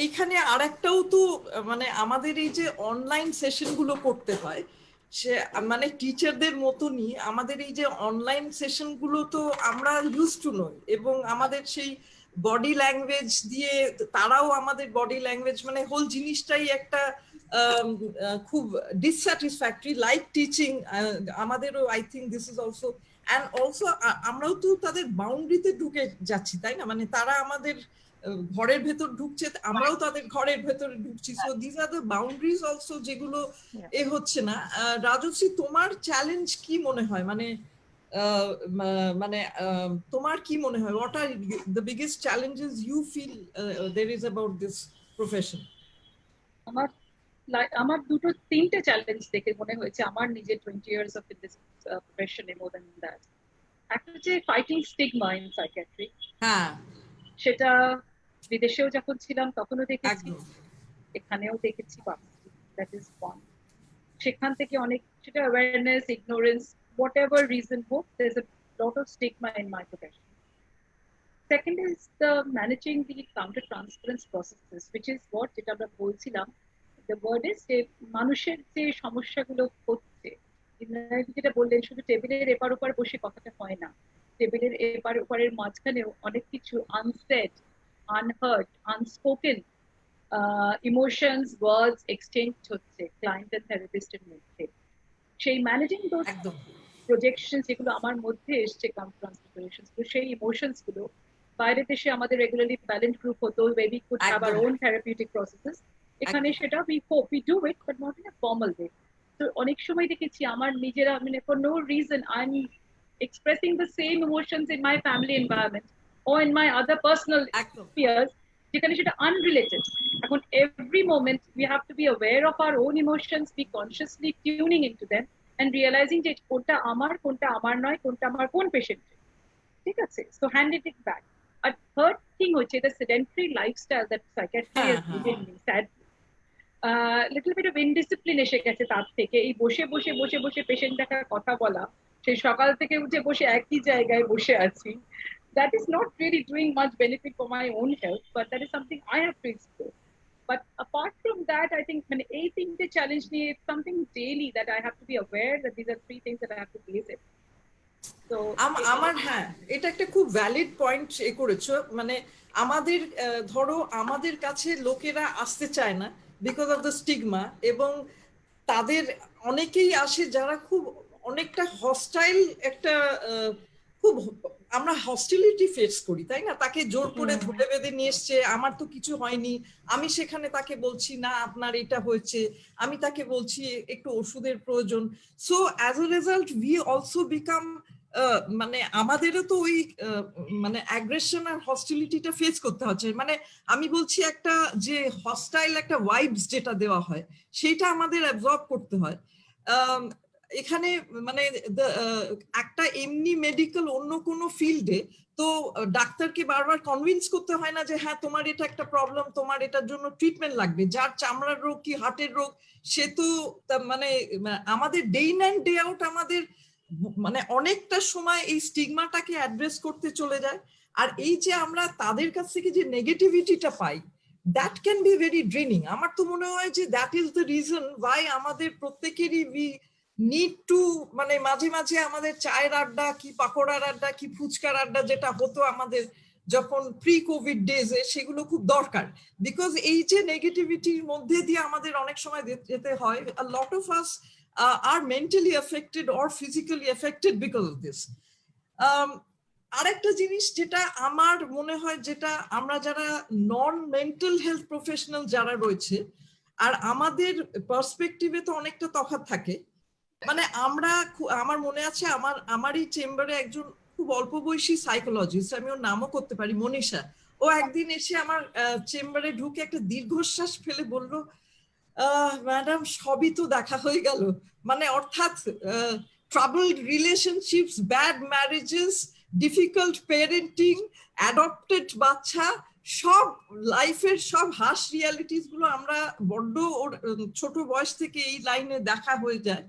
এইখানে আরেকটাও তো, মানে আমাদের এই যে অনলাইন সেশন গুলো করতে হয়, সে মানে টিচারদের মতনই আমাদের এই যে অনলাইন সেশন গুলো তো আমরা ইউজ টু নই, এবং আমাদের সেই বডি ল্যাঙ্গুয়েজ দিয়ে, তারাও আমাদের বডি ল্যাঙ্গুয়েজ, মানে হোল জিনিসটাই একটা খুব ডিসস্যাটিসফ্যাক্টরি, লাইক টিচিং আমাদেরও, I think this is also, and also আমরাও তো তাদের বাউন্ডারিতে ঢুকে যাচ্ছি, তাই না? মানে তারা আমাদের ঘরের ভেতর ঢুকছে, আমরাও তাদের ঘরের ভেতরে ঢুকছি। So this are the boundaries also, যেগুলো এ হচ্ছে না। রাজশ্রী, তোমার চ্যালেঞ্জ কি মনে হয়, মানে তোমার কি মনে হয়, what are the biggest challenges you feel there is about this profession? আমার দুটো তিনটে চ্যালেঞ্জ দেখে মনে হয়েছে আমার নিজের 20 years of in this profession, more than that. একটা হচ্ছে ফাইটিং স্টিগমা ইন সাইকিয়াট্রি, হ্যাঁ, সেটা বিদেশেও যখন ছিলাম তখনও দেখেছি, এখানেও দেখেছি, দ্যাট ইজ ওয়ান। সেখান থেকে অনেক, সেটা awareness, ignorance, whatever reason হোক, there is a lot of stigma in my profession. Second is the managing the counter transference processes, which is what যেটা আমরা বলছিলাম, the word is যে মানুষের যে সমস্যাগুলো হচ্ছে, যেটা বললেন, শুধু টেবিলের এপার ওপার বসে কথাটা হয় না, টেবিলের এপার ওপারের মাঝখানেও অনেক কিছু আনসেড, আনহার্ড, আনস্পোকেন ইমোশনস, ওয়ার্ডস এক্সচেঞ্জ হচ্ছে ক্লায়েন্ট এন্ড থেরাপিস্টের মধ্যে। সেই ম্যানেজিং দোজ প্রজেকশন যেগুলো আমার মধ্যে এসছে, সেই ইমোশনস গুলো বাইরের দেশে আমাদের রেগুলারলি ব্যালেন্স গ্রুপ হতো, where we could have our own therapeutic processes. এখানে সেটা we do it, but not in a formal way. তো অনেক সময় দেখেছি আমার নিজেরা, মানে for no reason I'm expressing the same emotions in my family environment or in my other personal spheres, যেখানে সেটা unrelated. এখন every moment we have to be aware of our own emotions, be consciously tuning into them and realizing যে কোনটা আমার নয়, কোনটা আমার কোন patient, ঠিক আছে? So hand it back. A third thing হচ্ছে the sedentary lifestyle that psychiatry has given me, sadly. Little bit of indiscipline এসে গেছে তার থেকে, এই বসে পেশেন্ট দেখার কথা বলা, সেই সকাল থেকে উঠে বসে একই জায়গায় বসে আছি, that is not really doing much benefit for my own health, but that is something I have to explore. But apart from that, I think মানে এই তিনটে চ্যালেঞ্জ নিয়ে something daily that I have to be aware that these are three things that I have to face it. So আমার হ্যাঁ, এটা একটা খুব valid point এ করেছো। মানে আমাদের ধরো আমাদের কাছে লোকেরা আসতে চায় না বিকজ অফ দ্য স্টিগমা, এবং তাদের অনেকেই আসে যারা খুব অনেকটা হস্টাইল, একটা খুব আমরা হস্টিলিটি ফেস করি, তাই না? তাকে জোর করে ধরে বেঁধে নিয়ে এসছে, আমার তো কিছু হয়নি, আমি সেখানে তাকে বলছি না আপনার এটা হয়েছে, আমি তাকে বলছি একটু ওষুধের প্রয়োজন। So as a result we also become, মানে আমাদেরও তো ওই মানে অ্যাগ্রেশন আর হস্টিলিটিটা ফেস করতে হচ্ছে। মানে আমি বলছি একটা যে হস্টাইল একটা ভাইবস যেটা দেওয়া হয় সেইটা আমাদের অ্যাবজর্ব করতে হয়। এখানে মানে একটা এমনি মেডিকেল অন্য কোনো ফিল্ডে তো ডাক্তারকে বারবার কনভিন্স করতে হয় না যে হ্যাঁ তোমার এটা একটা প্রবলেম, তোমার এটার জন্য ট্রিটমেন্ট লাগবে। যার চামড়ার রোগ কি হার্টের রোগ সে তো মানে আমাদের day in and day out আমাদের মানে অনেকটা সময় এই স্টিগমাটাকে অ্যাড্রেস করতে চলে যায়। আর এই যে আমরা তাদের কাছ থেকে যে নেগেটিভিটিটা পাই, that can be very draining. আমার তো মনে হয় যে that is the reason why আমাদের প্রত্যেকেরই উই নিড টু, মানে মাঝে মাঝে আমাদের চায়ের আড্ডা কি পাকোড়ার আড্ডা কি ফুচকার আড্ডা যেটা হতো আমাদের যখন প্রি কোভিড ডেজে, সেগুলো খুব দরকার। বিকজ এই যে নেগেটিভিটির মধ্যে দিয়ে আমাদের অনেক সময় যেতে হয়, a lot of us are mentally affected or physically affected because of this. আরেকটা জিনিস যেটা আমার মনে হয়, যেটা আমরা যারা নন মেন্টাল হেলথ প্রফেশনাল যারা রয়েছে আর আমাদের পার্সপেক্টিভে তো অনেকটা তফাৎ থাকে। মানে আমরা, আমার মনে আছে আমারই চেম্বারে একজন খুব অল্প বয়সী সাইকোলজিস্ট, আমি ওর নামও করতে পারি, মনীষা, ও একদিন এসে আমার চেম্বারে ঢুকে একটা দীর্ঘশ্বাস ফেলে বলল, ম্যাডাম সবই তো দেখা হয়ে গেল, মানে অর্থাৎ troubled relationships, bad marriages, difficult parenting, adopted বাচ্চা, সব লাইফের সব হার্শ রিয়ালিটিস গুলো আমরা বড্ড ছোট বয়স থেকে এই লাইনে দেখা হয়ে যায়।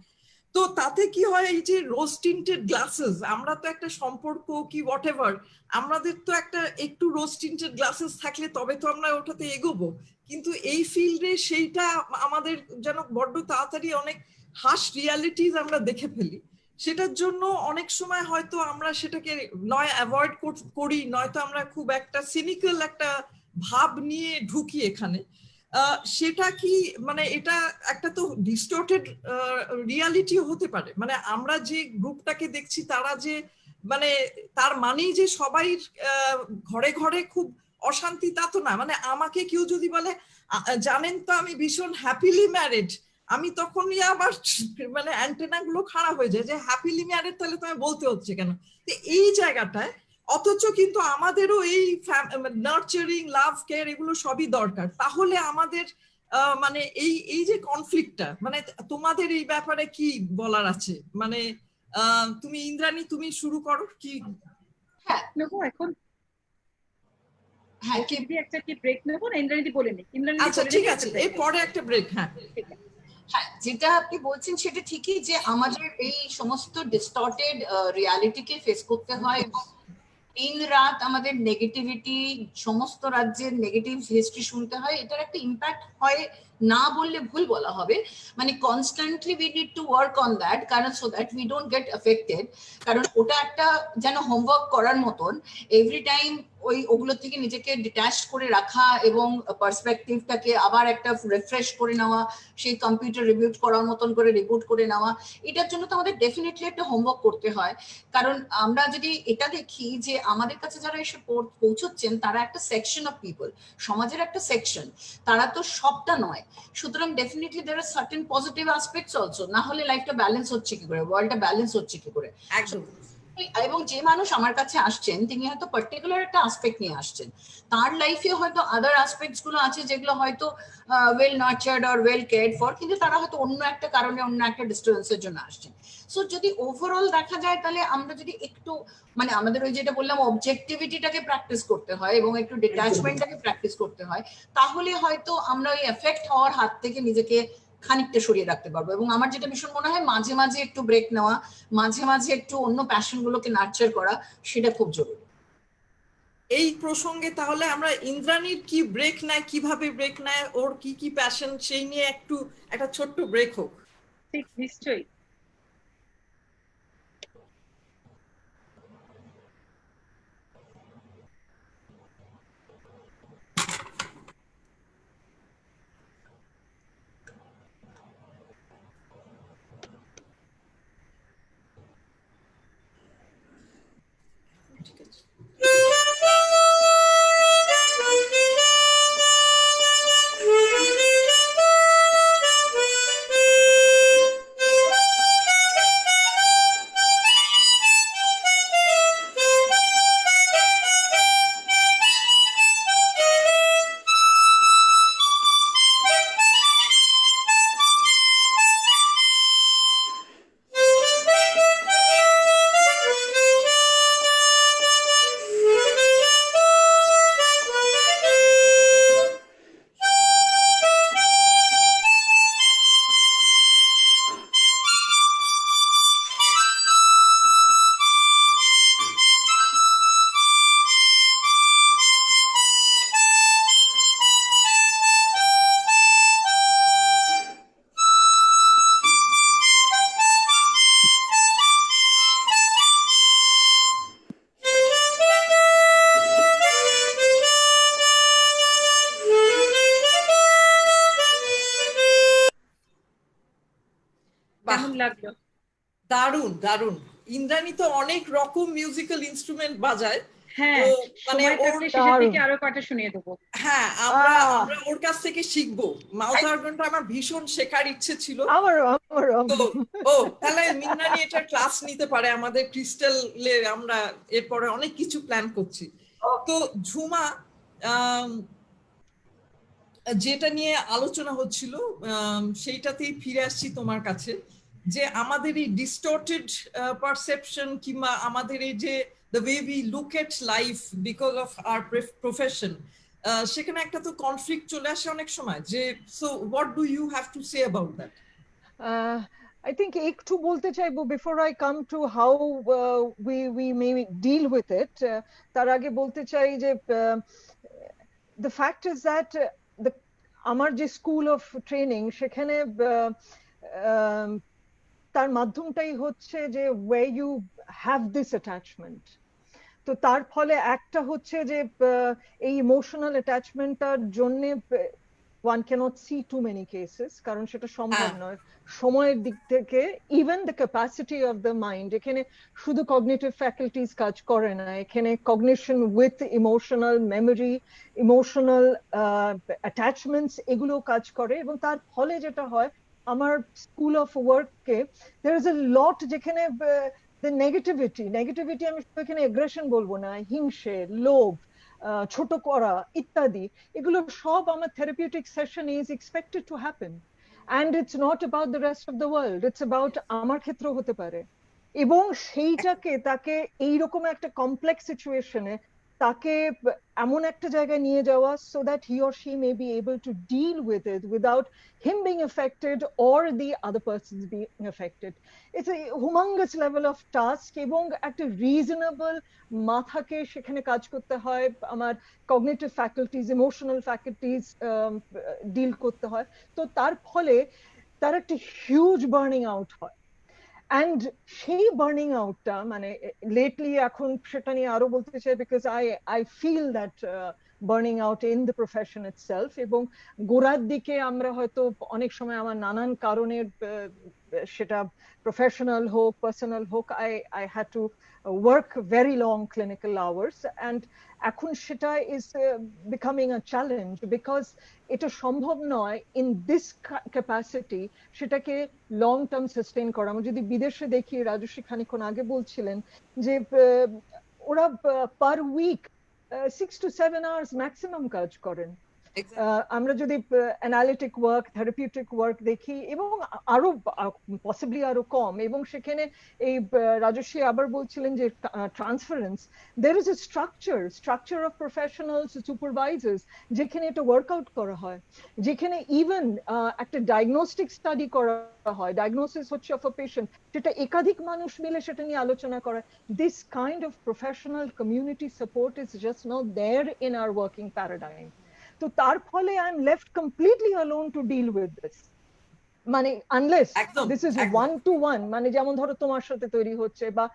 তো তাতে কি হয়, এই যে রোজ টিন্টেড গ্লাসেস, আমরা তো একটা সম্পর্ক কি হোয়াট এভার, আমাদের তো একটা একটু রোজ টিন্টেড গ্লাসেস থাকলে তবে তো আমরা ওটাতে এগোবো, কিন্তু এই ফিল্ডে সেইটা আমাদের যেন বড্ড তাড়াতাড়ি অনেক হার্শ রিয়ালিটিস আমরা দেখে ফেলি। সেটার জন্য অনেক সময় হয়তো আমরা সেটাকে নয় অ্যাভয়েড করি, নয়তো আমরা খুব একটা সিনিক্যাল একটা ভাব নিয়ে ঢুকি এখানে। সেটা কি মানে এটা একটা তো ডিস্টর্টেড রিয়ালিটি হতে পারে। মানে আমরা যে গ্রুপটাকে দেখছি তারা যে মানে তার মানেই যে সবাই ঘরে ঘরে খুব অশান্তি, তা তো না। মানে আমাকে কেউ যদি বলে জানেন তো আমি ভীষণ হ্যাপিলি ম্যারিড, আমি তখনই আবার মানে অ্যান্টেনা গুলো খারাপ হয়ে যায় যে হ্যাপিলি ম্যারিড তাহলে তোমায় বলতে হচ্ছে কেন। তো এই জায়গাটায় অথচ কিন্তু আমাদেরও এই নার্চারিং, লাভ, কেয়ার এগুলো সবই দরকার। তাহলে আমাদের মানে এই যে কনফ্লিক্টটা, মানে তোমাদের এই ব্যাপারে কি বলার আছে? মানে তুমি ইন্দ্রাণী, তুমি শুরু করো কি? হ্যাঁ নেবো এখন, হ্যাঁ একটা কি ব্রেক নেবো না? ইন্দ্রাণী বলে নি, আচ্ছা ঠিক আছে, এরপরে একটা ব্রেক। হ্যাঁ হ্যাঁ, যেটা আপনি বলছেন সেটা ঠিকই যে আমাদের এই সমস্ত ডিস্টর্টেড রিয়ালিটিকে ফেস করতে হয় এবং দিন রাত আমাদের নেগেটিভিটি, সমস্ত রাজ্যের নেগেটিভ হিস্ট্রি শুনতে হয়। এটার একটা ইম্প্যাক্ট হয় না বললে ভুল বলা হবে, মানে constantly we need to work on that, কারণ so that we don't get affected. কারণ ওটা একটা যেন হোমওয়ার্ক করার মতন, এভরি টাইম ওগুলো থেকে নিজেকে ডিট্যাচ করে রাখা এবং পার্সপেক্টিভটাকে আবার একটা রিফ্রেশ করে নেওয়া, সেই কম্পিউটার রিবুট করার মতন করে রিবুট করে নেওয়া, এটার জন্য তো আমাদের ডেফিনেটলি একটা হোমওয়ার্ক করতে হয়। কারণ আমরা যদি এটা দেখি যে আমাদের কাছে যারা এসে পৌঁছচ্ছেন তারা একটা সেকশন অফ পিপল, সমাজের একটা সেকশন, তারা তো সবটা নয়। সুতরাং definitely there are certain positive aspects also, না হলে লাইফটা ব্যালেন্স হচ্ছে কি করে, ওয়ার্ল্ডটা ব্যালেন্স হচ্ছে কি করে। একদম এবং যে মানুষ আমার কাছে আসছেন তিনি হয়তো পার্টিকুলার একটা আসপেক্ট নিয়ে আসছেন, তার লাইফে হয়তো আদার আসপেক্টস গুলো আছে যেগুলো হয়তো well নার্চার্ড or well cared for, কিন্তু তারা হয়তো অন্য একটা কারণে অন্য একটা ডিস্টার্বেন্সের জন্য আসছেন। সো যদি ওভারঅল দেখা যায় তাহলে আমরা যদি একটু মানে আমাদের ওই যেটা বললাম অবজেক্টিভিটিটাকে প্র্যাকটিস করতে হয় এবং একটু ডিট্যাচমেন্টটাকে প্র্যাকটিস করতে হয়, তাহলে হয়তো আমরা ওই এফেক্ট হওয়ার হাত থেকে নিজেকে খানিকটা সরিয়ে রাখতে পারবো। এবং আমার যেটা ভীষণ মনে হয় মাঝে মাঝে একটু ব্রেক নেওয়া, মাঝে মাঝে একটু অন্য প্যাশন গুলোকে নার্চার করা, সেটা খুব জরুরি। এই প্রসঙ্গে তাহলে আমরা ইন্দ্রাণীর কি ব্রেক নেয়, কিভাবে ব্রেক নেয়, ওর কি কি প্যাশন, সেই নিয়ে একটু একটা ছোট্ট ব্রেক হোক। ঠিক, নিশ্চয়ই। ঠিক আছে। কেমন লাগলো? দারুণ দারুণ। ইন্দ্রাণী তো অনেক রকম মিউজিক্যাল ইনস্ট্রুমেন্ট বাজায়। হ্যাঁ, মানে সময় থাকলে শেষের দিকে আরো কয়টা শুনিয়ে দেবো। হ্যাঁ, আমরা ওর কাছ থেকে শিখবো। মাউথ অর্গানটা আমার ভীষণ শেখার ইচ্ছে ছিল। ও তাহলে ইন্দ্রাণী এটা ক্লাস নিতে পারে আমাদের ক্রিস্টালে, আমরা এরপরে অনেক কিছু প্ল্যান করছি। তো ঝুমা, যেটা নিয়ে আলোচনা হচ্ছিল সেইটাতেই ফিরে আসছি তোমার কাছে, যে আমাদের এই ডিস্টর্টেড পারসেপশন কিংবা আমাদের এই যে the way we look at life because of our profession, সেখানে একটা তো কনফ্লিক্ট চলে আসে অনেক সময়। যে so what do you have to say about that? I think একটু বলতে চাইবো before I come to how we may deal with it. তার আগে বলতে চাই যে the fact is that the আমার যে স্কুল অফ ট্রেনিং সেখানে তার মাধ্যমটাই হচ্ছে যে where you have this attachment. তো তার ফলে একটা হচ্ছে যে এই ইমোশনাল অ্যাটাচমেন্টটার জন্য one cannot see too many cases, কারণ সেটা সম্ভব নয় সময়ের দিক থেকে। Even the capacity of the mind, এখানে শুধু কগনিটিভ ফ্যাকাল্টিজ কাজ করে না, এখানে cognition with emotional memory, emotional attachments, এগুলো কাজ করে। এবং তার ফলে যেটা হয় আমার স্কুল অফ ওয়ার্ককে there is a lot যেখানে the নেগেটিভিটি আমি এখানে এগ্রেশন বলবো না, হিংসে, লোভ, ছোট করা ইত্যাদি, এগুলো সব আমার therapeutic session is expected to happen. And it's not about the rest of the world, it's about আমার ক্ষেত্রেও হতে পারে। এবং সেইটাকে তাকে এইরকম একটা কমপ্লেক্স সিচুয়েশনে তাকে এমন একটা জায়গায় নিয়ে যাওয়া so that he or she may be able to deal with it without him being affected or the other persons being affected. It's a humongous level of task এবং একটা reasonable মাথাকে সেখানে কাজ করতে হয়, আমার cognitive faculties, emotional faculties deal করতে হয়। তো তার ফলে তার একটা huge burning out হয়। And সেই বার্নিং আউটটা মানে লেটলি এখন সেটা নিয়ে আরো বলতে চাই, because I feel that burning out in the profession itself. এবং গোড়ার দিকে আমরা হয়তো অনেক সময় আমার নানান কারণের সেটা প্রফেশনাল হোক পার্সোনাল হোক, I had to work very long clinical hours, and এখন সেটা is becoming a challenge because এটা সম্ভব নয় in this capacity সেটাকে লং টার্ম সাস্টেইন করা। আমরা যদি বিদেশে দেখি, রাজশ্রী খানিকক্ষণ আগে বলছিলেন যে ওরা per week 6 to 7 hours maximum কাজ করেন। আমরা যদি অ্যানালিটিক ওয়ার্ক, থেরাপিউটিক ওয়ার্ক দেখি, এবং আরো পসিবলি আরো কম, এবং সেখানে এই রাজশ্রী আবার বলছিলেন যে transference, there is a structure of professionals, supervisors, যেখানে এটা ওয়ার্কআউট করা হয়, যেখানে ইভেন একটা ডায়াগনস্টিক স্টাডি করা হয়, ডায়াগনোসিস হচ্ছে অফ আ পেশেন্ট, সেটা একাধিক মানুষ মিলে সেটা নিয়ে আলোচনা করা। This kind of professional community support is just not there in our working paradigm. তো তার ফলে I am left completely alone to deal with this, মানে unless this is one to one, মানে যেমন ধরো তোমার সাথে তৈরি হচ্ছে, বা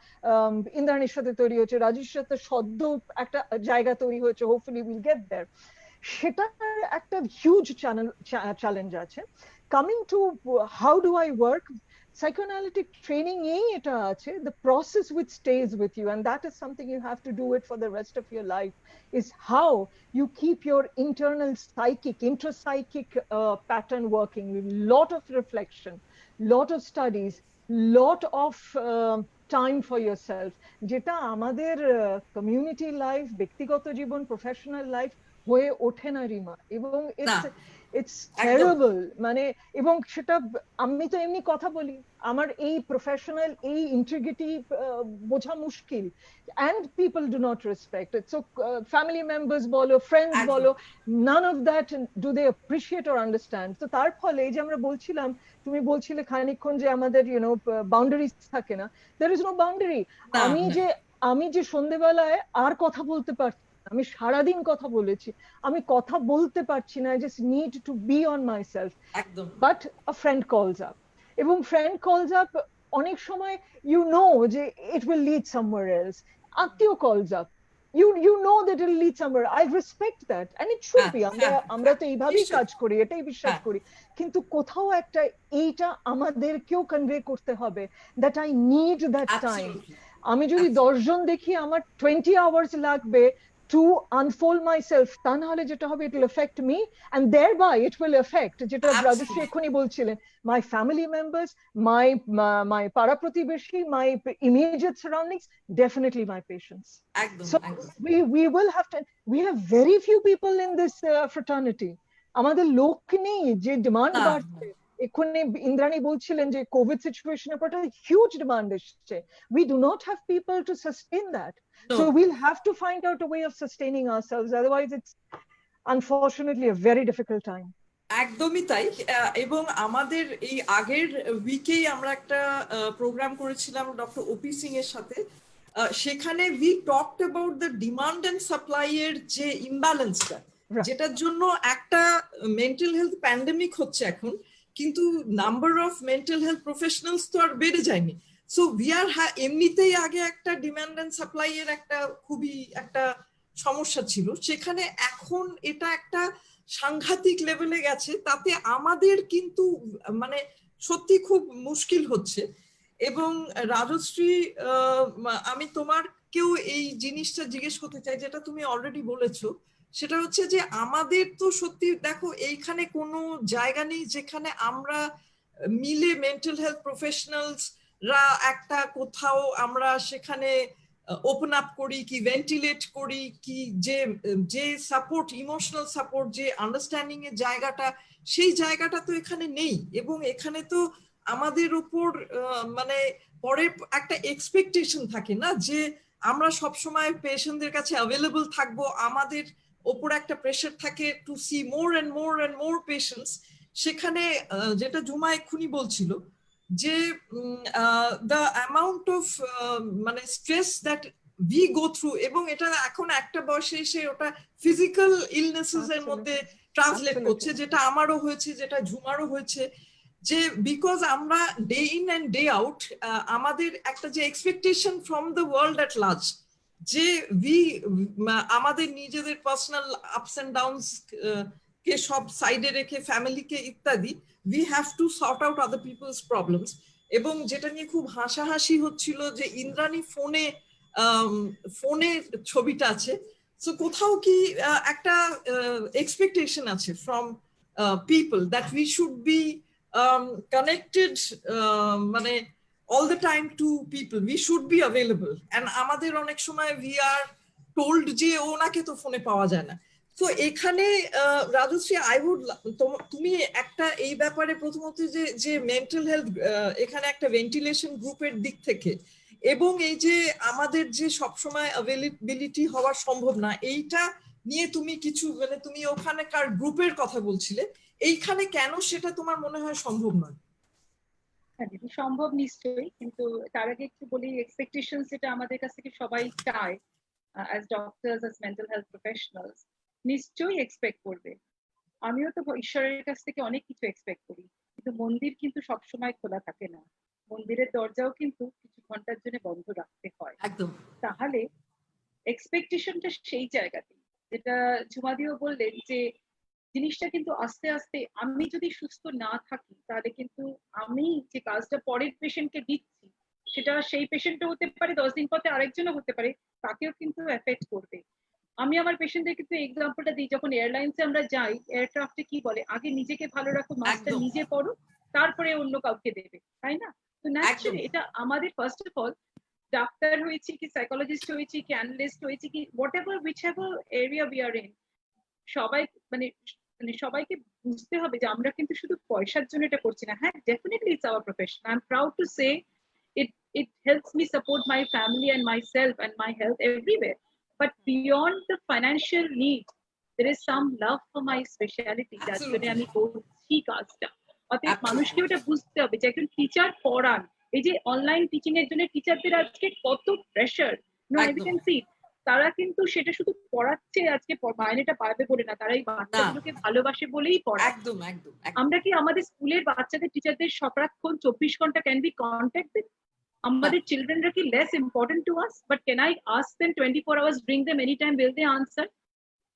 ইন্দ্রাণীর সাথে তৈরি হচ্ছে, রাজেশের সাথে সদ্য একটা জায়গা তৈরি হচ্ছে, হোপফুলি উইল গেট দেয়ার, সেটা একটা হিউজ চ্যালেঞ্জ আছে। Coming to how do I work, psychoanalytic training এটা আছে, the process which stays with you, and that is something you have to do it for the rest of your life, is how you keep your internal psychic, intrapsychic pattern working, with lot of reflection, lot of studies, lot of time for yourself, যেটা আমাদের community life, ব্যক্তিগত জীবন, professional life হয়ে ওঠে না রিমা, এবং it's terrible, মানে, এবং সেটা আমি তো এমনি কথা বলি, আমার এই প্রফেশনাল এই ইন্টিগ্রিটি বোঝা মুশকিল, and people do not respect it, so family members বলো, friends বলো, none of that do they appreciate or understand. তো তার ফলে এই যে আমরা বলছিলাম, তুমি বলছিলে খানিকক্ষণ যে আমাদের বাউন্ডারিজ থাকে না, there is no boundary. আমি যে সন্ধ্যেবেলায় আর কথা বলতে পারছি, আমি সারাদিন কথা বলেছি, আমি কথা বলতে পারছি না, I just need to be on myself, but a friend calls up, এবং friend calls up অনেক সময় you know যে it will lead somewhere else, আত্মীয় calls up, you know that it will lead somewhere, I respect that, and it should be, আমরা তো এইভাবেই কাজ করি, এটাই বিশ্বাস করি, কিন্তু কোথাও একটা এইটা আমাদেরকেও কনভে করতে হবে that I need that time. আমি যদি 10 জন দেখি আমার 20 hours লাগবে to unfold myself, তা না হলে যেটা হবে, it will affect me, and thereby it will affect, যেটা রাজশ্রী এখনই বলছিলেন, my family members, my পাড়া প্রতিবেশী, my immediate surroundings, definitely my patients. So we will have to, we have very few people in this fraternity, আমাদের লোক নেই, যে demand বাড়ছে, এক্ষুনি ইন্দ্রাণী বলছিলেন যে কোভিড সিচুয়েশনের পর হিউজ ডিমান্ড এসেছে, we do not have people to sustain that. So we'll have to find out a way of sustaining ourselves, otherwise it's unfortunately a very difficult time. একদমই তাই। এবং আমাদের এই আগের উইকেই আমরা একটা প্রোগ্রাম করেছিলাম ডক্টর ওপি সিং এর সাথে, সেখানে we talked about the demand and supply এর যে ইমব্যালেন্সটা, যেটার জন্য একটা মেন্টাল হেলথ প্যান্ডেমিক হচ্ছে এখন, কিন্তু number of mental health professionals তো আর বেড়ে যায়নি। সো উই আর এমনিতেই আগে একটা ডিমান্ড এন্ড সাপ্লাই এর একটা খুবই একটা সমস্যা ছিল, সেখানে এখন এটা একটা সাংঘাতিক লেভেলে গেছে, তাতে আমাদের কিন্তু মানে সত্যি খুব মুশকিল হচ্ছে। এবং রাজশ্রী, আমি তোমারকেও এই জিনিসটা জিজ্ঞেস করতে চাই, যেটা তুমি অলরেডি বলেছো, সেটা হচ্ছে যে আমাদের তো সত্যি দেখো এইখানে কোনো জায়গা নেই যেখানে আমরা মিলে মেন্টাল হেলথ প্রফেশনালস রা একটা কোথাও আমরা সেখানে ওপেন আপ করি, কি ভেন্টিলেট করি, কি যে সাপোর্ট, ইমোশনাল সাপোর্ট, যে আন্ডারস্ট্যান্ডিং এর জায়গাটা, সেই জায়গাটা তো এখানে নেই। এবং এখানে তো আমাদের উপর মানে পরের একটা এক্সপেকটেশন থাকে না, যে আমরা সবসময় পেশেন্টদের কাছে অ্যাভেলেবল থাকবো, আমাদের ওপর একটা প্রেশার থাকে to see more and more and more patients. সেখানে যেটা ঝুমা এক্ষুনি বলছিল, যে দ্য অ্যামাউন্ট অফ মানে stress that we go through, এবং এটা এখন একটা বয়সে এসে ওটা ফিজিক্যাল ইলনেসেস এর মধ্যে ট্রান্সলেট করছে, যেটা আমারও হয়েছে, যেটা ঝুমারও হয়েছে, যে বিকজ আমরা day in and day out আমাদের একটা যে expectation from the world at large, যে আমাদের নিজেদের পার্সোনাল আপস অ্যান্ড ডাউনস কে সব সাইডে রেখে, ফ্যামিলিকে ইত্যাদি, we have to sort out other people's problems. এবং যেটা নিয়ে খুব হাসাহাসি হচ্ছিল যে ইন্দ্রাণী ফোনে ছবিটা আছে, সো কোথাও কি একটা এক্সপেকটেশন আছে from people that we should be connected মানে all the time to people, we should be available, and আমাদের অনেক সময় we are told যে ওনাকে তো ফোনে পাওয়া যায় না। তো এখানে রাজশ্রী, আই উড, তুমি একটা এই ব্যাপারে প্রথমত যে মেন্টাল হেলথ এখানে একটা ভেন্টিলেশন গ্রুপের দিক থেকে, এবং এই যে আমাদের যে সবসময় অ্যাভেলেবিলিটি হওয়া সম্ভব না, এইটা নিয়ে তুমি কিছু মানে তুমি ওখানেকার গ্রুপের কথা বলছিলে, এইখানে কেন সেটা তোমার মনে হয় সম্ভব নয়? হ্যাঁ দিদি, সম্ভব নিশ্চয়ই, কিন্তু তার আগে একটু বলি এক্সপেকটেশন যেটা আমাদের কাছ থেকে সবাই চায় as doctors, as mental health professionals, নিশ্চয়ই এক্সপেক্ট করবে। আমিও তো ঈশ্বরের কাছ থেকে অনেক কিছু এক্সপেক্ট করি, কিন্তু মন্দির কিন্তু সবসময় খোলা থাকে না, মন্দিরের দরজাও কিন্তু কিছু ঘন্টার জন্য বন্ধ রাখতে হয়। একদম। তাহলে এক্সপেকটেশনটা সেই জায়গাতে, যেটা ঝুমাদিও বললেন যে জিনিসটা কিন্তু আস্তে আস্তে, আমি যদি সুস্থ না থাকি তাহলে কিন্তু আমি যে কাজটা পরের পেশেন্টকে দিচ্ছি সেটা সেই পেশেন্টও হতে পারে, 10 দিন পরে আরেকজনও হতে পারে, তাকেও কিন্তু এফেক্ট করবে। আমি আমার পেশেন্টদের কিন্তু এক্সাম্পলটা দিই, যখন এয়ারলাইন্সে আমরা যাই, এয়ারক্রাফটে কি বলে, আগে নিজেকে ভালো রাখো, মাস্কটা নিজে পরো, তারপরে অন্য কাউকে দেবে, তাই না? তো ন্যাচারালি এটা আমাদের ফার্স্ট অফ অল, ডাক্তার হয়েছি কি সাইকোলজিস্ট হয়েছি কি অ্যানালিস্ট হয়েছি কি what ever which ever area we are in, সবাই মানে সবাইকে বুঝতে হবে যে আমরা কিন্তু শুধু পয়সার জন্য এটা করছি না। হ্যাঁ, definitely it's hour profession, I am proud to say it helps me support my family and myself and my health everywhere, but beyond the financial need there is some love for my specialty, যার জন্য আমি করছি কাজটা। অতএব মানুষকে ওটা বুঝতে হবে যে একজন টিচার পড়ান, এই যে অনলাইন টিচিং এর জন্য টিচারদের আজকে কত pressure, no I can see, তারা কিন্তু সেটা শুধু পড়াচ্ছে আজকে মাইনেটা পাবে বলে না, তারা এই বাচ্চাগুলোকে ভালোবাসে বলেই পড়ায়। একদম একদম। আমরা কি আমাদের স্কুলের বাচ্চাদের টিচারদের সারাক্ষণ 24 ঘন্টা ক্যান বি কন্ট্যাক্টেড? আমাদের চিলড্রেনরা কি less important to us? But can I ask them 24 hours, bring them any time, will they answer?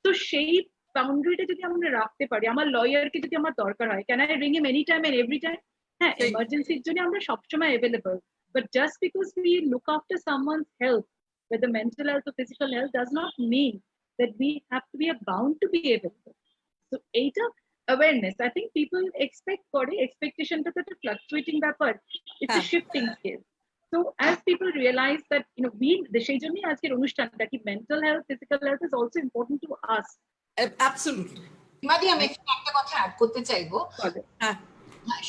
তো সেই বাউন্ডারিটা যদি আমরা রাখতে পারি, আমার লয়ারকে যদি আমার দরকার হয়, can I ring him any time and every time? হ্যাঁ, এমার্জেন্সির জন্য আমরা সবসময় available, but just because we look after someone's health, whether mental health or physical health, does not mean that we have to be bound to be available. So এইটা awareness, I think people expect করে, expectation টা তো fluctuating ব্যাপার, it's a shifting scale. So as people realize that we, সেই জন্যই আজকের অনুষ্ঠানটা কি mental health, physical health is also important to us. Absolutely. মাদি, আমি একটা কথা অ্যাড করতে চাইবো,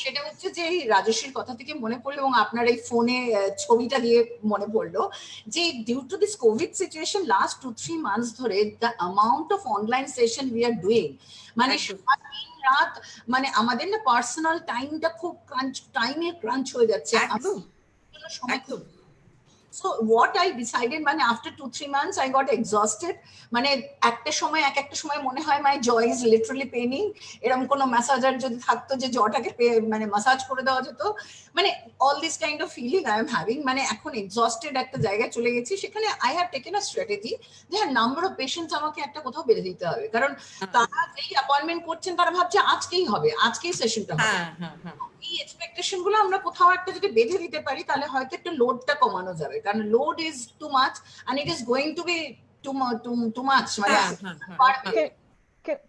সেটা হচ্ছে যে রাজশ্রীর কথা থেকে মনে পড়লো এবং আপনার এই ফোনে ছবিটা দিয়ে মনে পড়লো যে due to this covid situation last 2-3 months ধরে the amount of online session we are doing, মানে রাত, মানে আমাদের না পার্সোনাল টাইমটা খুব টাইমের ক্রাঞ্চ হয়ে যাচ্ছে। একদম। So what I decided, মানে after 2-3 months I got exhausted, মানে একটা সময় মনে হয় my jaw is literally paining, এরকম কোনো ম্যাসাজার যদি থাকতো যে জটাকে মানে ম্যাসাজ করে দেওয়া যেত, মানে all this kind of feeling I am having, মানে এখন exhausted একটা জায়গায় চলে গেছি। সেখানে I have taken a strategy যে নাম্বার অফ পেশেন্টস আমাকে একটা কোথাও বেঁধে দিতে হবে, কারণ তারা যেই অ্যাপয়েন্টমেন্ট করছেন তারা ভাবছে আজকেই হবে, আজকেই সেশনটা হবে। এই এক্সপেকটেশন গুলো আমরা কোথাও একটা যদি বেঁধে দিতে পারি তাহলে হয়তো একটা লোডটা কমানো যাবে, কারণ load is too much and it is going to be too much.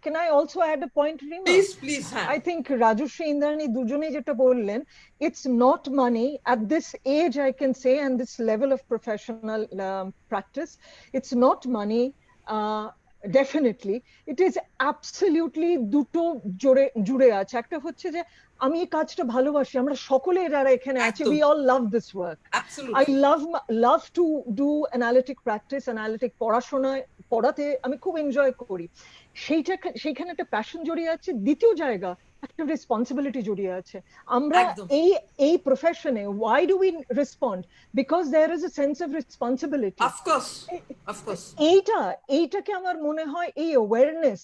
Can I also add a point, Rima? Please. I think Rajashree, Indrani দুজনেই যেটা বললেন, it's not money at this age, I can say, and this level of professional practice, it's not money. Definitely it is absolutely দুটো জুড়ে আছে। একটা হচ্ছে যে আমি এই কাজটা ভালোবাসি, আমরা সকলে যারা এখানে আছি, we all love this work. Absolutely. I love to do analytic practice, analytic পড়াতে আমি খুব এনজয় করি, সেইখানে একটা প্যাশন জড়িয়ে আছে। দ্বিতীয় জায়গা একটা রেসপন্সিবিলিটি জড়িয়ে আছে। আমরা এই প্রফেশনে why do we respond? Because there is a sense of responsibility. Of course. এইটাকে আমার মনে হয় এই awareness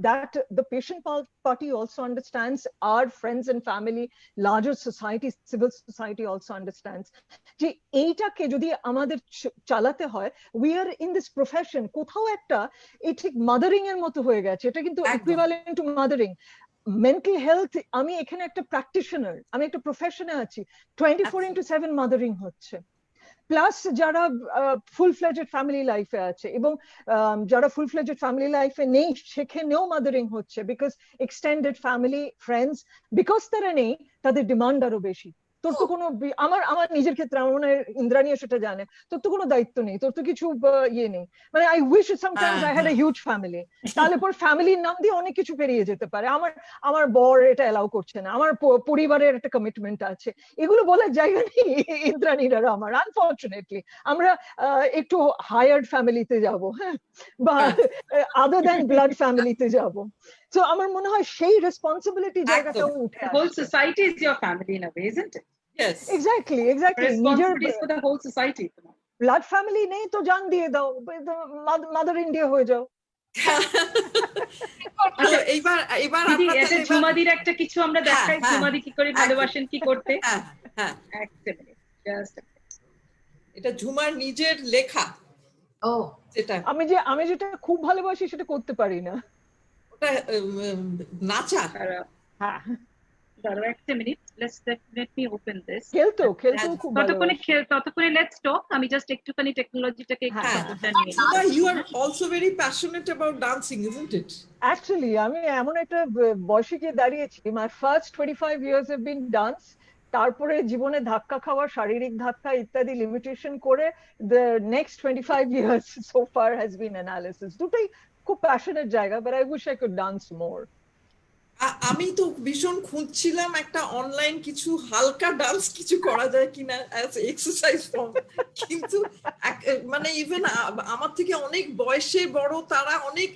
that the patient party also understands, our friends and family, larger society, civil society also understands, যে এইটাকে যদি আমাদের চালাতে হয়, we are in this profession, কোথাও একটা এই ঠিক মাদারিং এর মতো হয়ে গেছে, এটা কিন্তু equivalent to mothering. Mental health, আমি এখানে একটা প্র্যাকটিশনার, আমি একটা প্রফেশনে আছি, 24/7 মাদারিং হচ্ছে। প্লাস যারা ফুল ফ্লেজেড ফ্যামিলি লাইফে আছে, এবং যারা ফুল ফ্লেজেড ফ্যামিলি লাইফে নেই সেখানেও মাদারিং হচ্ছে, because extended family friends, because তারা নেই, তাদের ডিমান্ড আরো বেশি। তোর তো কোনো, আমার নিজের ক্ষেত্রে, আমার মনে হয় ইন্দ্রাণীও সেটা জানে, তোর তো কোনো দায়িত্ব নেই, তোর তো কিছু ইয়ে নেই। মানে I wish sometimes I had a huge family, তাহলে পর ফ্যামিলির নাম দিয়ে অনেক কিছু পেরিয়ে যেতে পারে। আমার বর এটা এলাও করছে না, আমার পরিবারের একটা কমিটমেন্ট আছে, এগুলো বলার জায়গা নেই ইন্দ্রাণীর আর আমার। আনফর্চুনেটলি আমরা একটু হায়ার্ড ফ্যামিলিতে যাব, হ্যাঁ, বা আদার দ্যান ব্লাড ফ্যামিলিতে যাব। তো আমার মনে হয় সেই রেসপন্সিবিলিটি জায়গাটা উঠে আসে। Whole society is your family in a way, isn't it? Yes. Exactly Responsibility is for the whole society. Blood family নেই তো জান দিয়ে দাও, মাদার ইন্ডিয়া হয়ে যাও। এবার ঝুমাদির একটা কিছু আমরা দেখাই, ঝুমাদি কি করে ভালোবাসেন কি করতে। এটা ঝুমার নিজের লেখা। ও, যেটা আমি যেটা খুব ভালোবাসি সেটা করতে পারি না, ওটা নাচা। হ্যাঁ, দাঁড়াও একটা minute, let me open this. খেলতেও খুব ততক্ষণে let's talk, আমি জাস্ট একটুখানি টেকনোলজিটাকে একটু নিয়ে। Jhuma, you are also very passionate about dancing, isn't it? Actually, আমি এমন একটা বয়সে গিয়ে দাঁড়িয়েছি, my first 25 years have been dance, তারপরে জীবনে ধাক্কা খাওয়া, শারীরিক ধাক্কা ইত্যাদি লিমিটেশন করে the next 25 years so far has been analysis. দুটোই খুব প্যাশনেট জায়গা, but I wish I could dance more. আমি তো ভীষণ খুঁজছিলাম একটা অনলাইন কিছু হালকা ডান্স কিছু করা যায় কিনা অ্যাজ এক্সারসাইজ ফর্ম, কিন্তু মানে ইভেন আমার থেকে অনেক বয়সে বড় তারা অনেক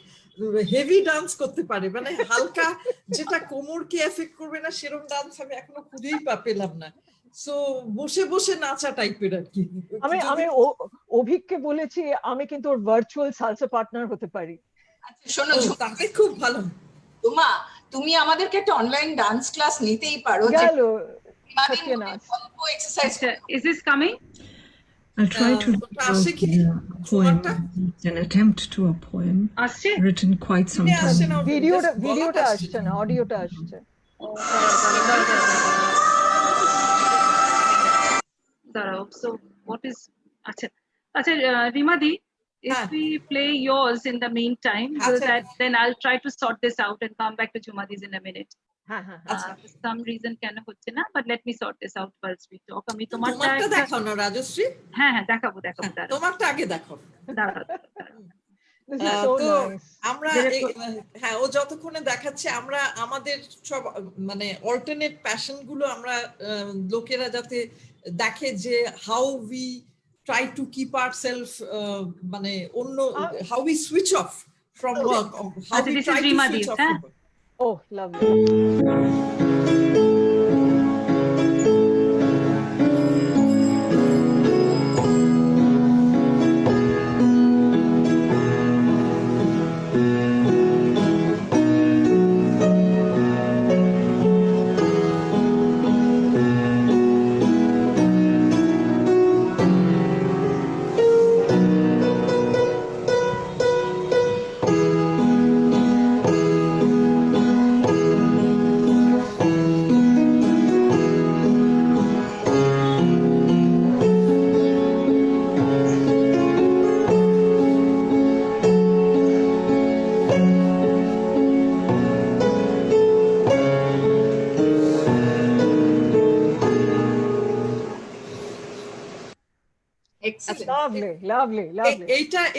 হেভি ডান্স করতে পারে, মানে হালকা যেটা কোমরকে এফেক্ট করবে না সেরকম ডান্স আমি এখনো খুঁজেই পেলাম না। সো বসে বসে নাচা টাইপের আর কি। আমি অভিককে বলেছি আমি কিন্তু ওর ভার্চুয়াল সালসা পার্টনার হতে পারি। আচ্ছা শোনো, তাকে খুব ভালো। ঝুমা, তুমি আমাদেরকে একটা অনলাইন ডান্স ক্লাস নিতেই পারো। গেল exercise. Is this coming? I'll try to read a poem, an attempt to a poem written quite some time. ভিডিওটা আসছে না, অডিওটা আসছে। দাঁড়াও, so what is, আচ্ছা রিমাদি, if we play yours in the meantime, so that then I'll try to sort this out and come back to Jhumadi's in a minute. For some reason কেন হচ্ছে না, but let me sort this out whilst we talk. আমি তোমারটা দেখাও না রাজশ্রী। হ্যাঁ দেখাবো তোমারটা আগে দেখাও। তো আমরা হ্যাঁ, ও যতক্ষণে দেখাচ্ছে আমরা আমাদের সব মানে অল্টারনেট প্যাশন গুলো আমরা লোকেরা যাতে দেখে যে how we try to keep ourselves মানে অন্য how we switch off from work, how we try to switch off from work. Oh, lovely.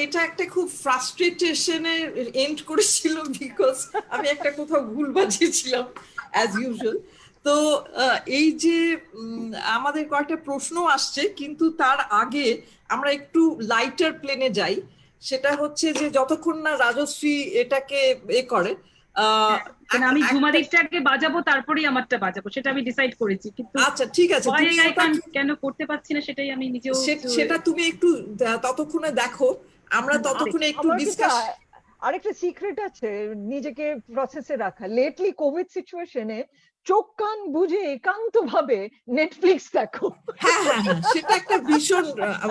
এটা একটা খুব ফ্রাস্ট্রেশনে এন্ড করেছিল, বিকজ আমি একটা কোথাও ভুল বাজিয়েছিলাম অ্যাজ ইউজুয়াল। তো এই যে আমাদের কয়েকটা প্রশ্ন আসছে, কিন্তু তার আগে আমরা একটু লাইটার প্লেনে যাই। সেটা হচ্ছে যে যতক্ষণ না রাজশ্রী এটাকে করে, আমি ঝুমাদিরটাকে বাজাবো তারপরেই আমারটা বাজাবো, সেটা আমি ডিসাইড করেছি, কিন্তু আচ্ছা ঠিক আছে, কেন করতে পারছি না সেটাই আমি নিজেও, সেটা তুমি একটু ততক্ষণে দেখো, আমরা ততক্ষণে একটু ডিসকাস। আরেকটা সিক্রেট আছে নিজেকে প্রসেসে রাখা, লেটলি কোভিড সিচুয়েশনে চোখ কান বুঝে একান্ত ভাবে নেটফ্লিক্স দেখো। হ্যাঁ, সেটা একটা ভীষণ,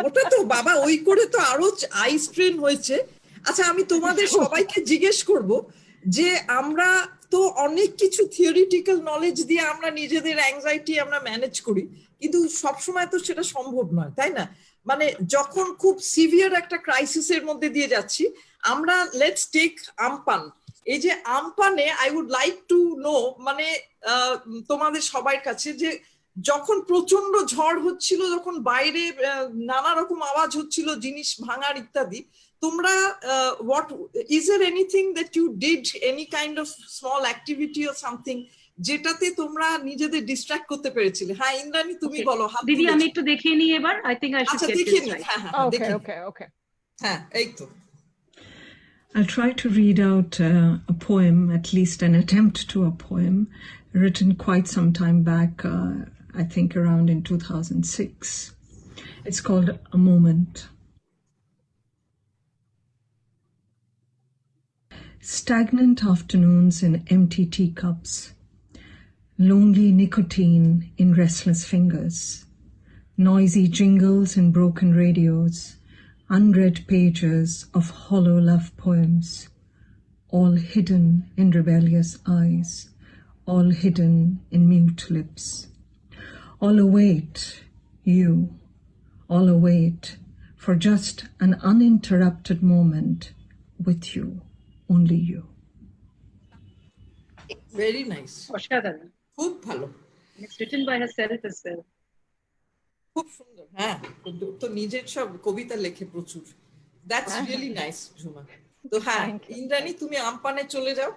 ওটা তো বাবা ওই করে তো আরো আই স্ট্রেন হয়েছে। আচ্ছা আমি তোমাদের সবাইকে জিজ্ঞেস করব যে আমরা তো অনেক কিছু থিওরিটিক্যাল নলেজ দিয়ে আমরা নিজেদের অ্যাংজাইটি আমরা ম্যানেজ করি, কিন্তু সবসময় তো সেটা সম্ভব নয়, তাই না? মানে যখন খুব সিভিয়ার একটা ক্রাইসিসের মধ্যে দিয়ে যাচ্ছি আমরা, লেটস টেক আমপান। এই যে আমপানে I would like to know, মানে তোমাদের সবার কাছে, যে যখন প্রচন্ড ঝড় হচ্ছিল, যখন বাইরে নানা রকম আওয়াজ হচ্ছিল, জিনিস ভাঙার ইত্যাদি, তোমরা what is there anything that you did, any kind of small activity or something যেটাতে তোমরা নিজেদের ডিস্ট্রাক্ট করতে পেরেছিলে? হ্যাঁ ইন্দ্রাণী তুমি বলো। দিদি আমি একটু দেখিয়ে নিই এবার, আই থিংক আই শুড আচ্ছা গেট দেখিয়ে দিস নিই। রাইট। হ্যাঁ হ্যাঁ ওকে দেখিয়ে ওকে ওকে হ্যাঁ এই তো। I'll try to read out a poem, at least an attempt to a poem, written quite some time back, I think around in 2006. It's called A Moment. Stagnant afternoons in empty teacups, lonely nicotine in restless fingers, noisy jingles in broken radios, unread pages of hollow love poems, all hidden in rebellious eyes, all hidden in mute lips. All await you, all await for just an uninterrupted moment with you, only you. Very nice, অসাধারণ, খুব ভালো, it's written by herself as well. খুব সুন্দর। হ্যাঁ তো নিজের সব কবিতা লেখে প্রচুর, দ্যাটস রিয়েলি নাইস ঝুমা। তো হ্যাঁ ইন্দ্রাণী তুমি আমপানে চলে যাও।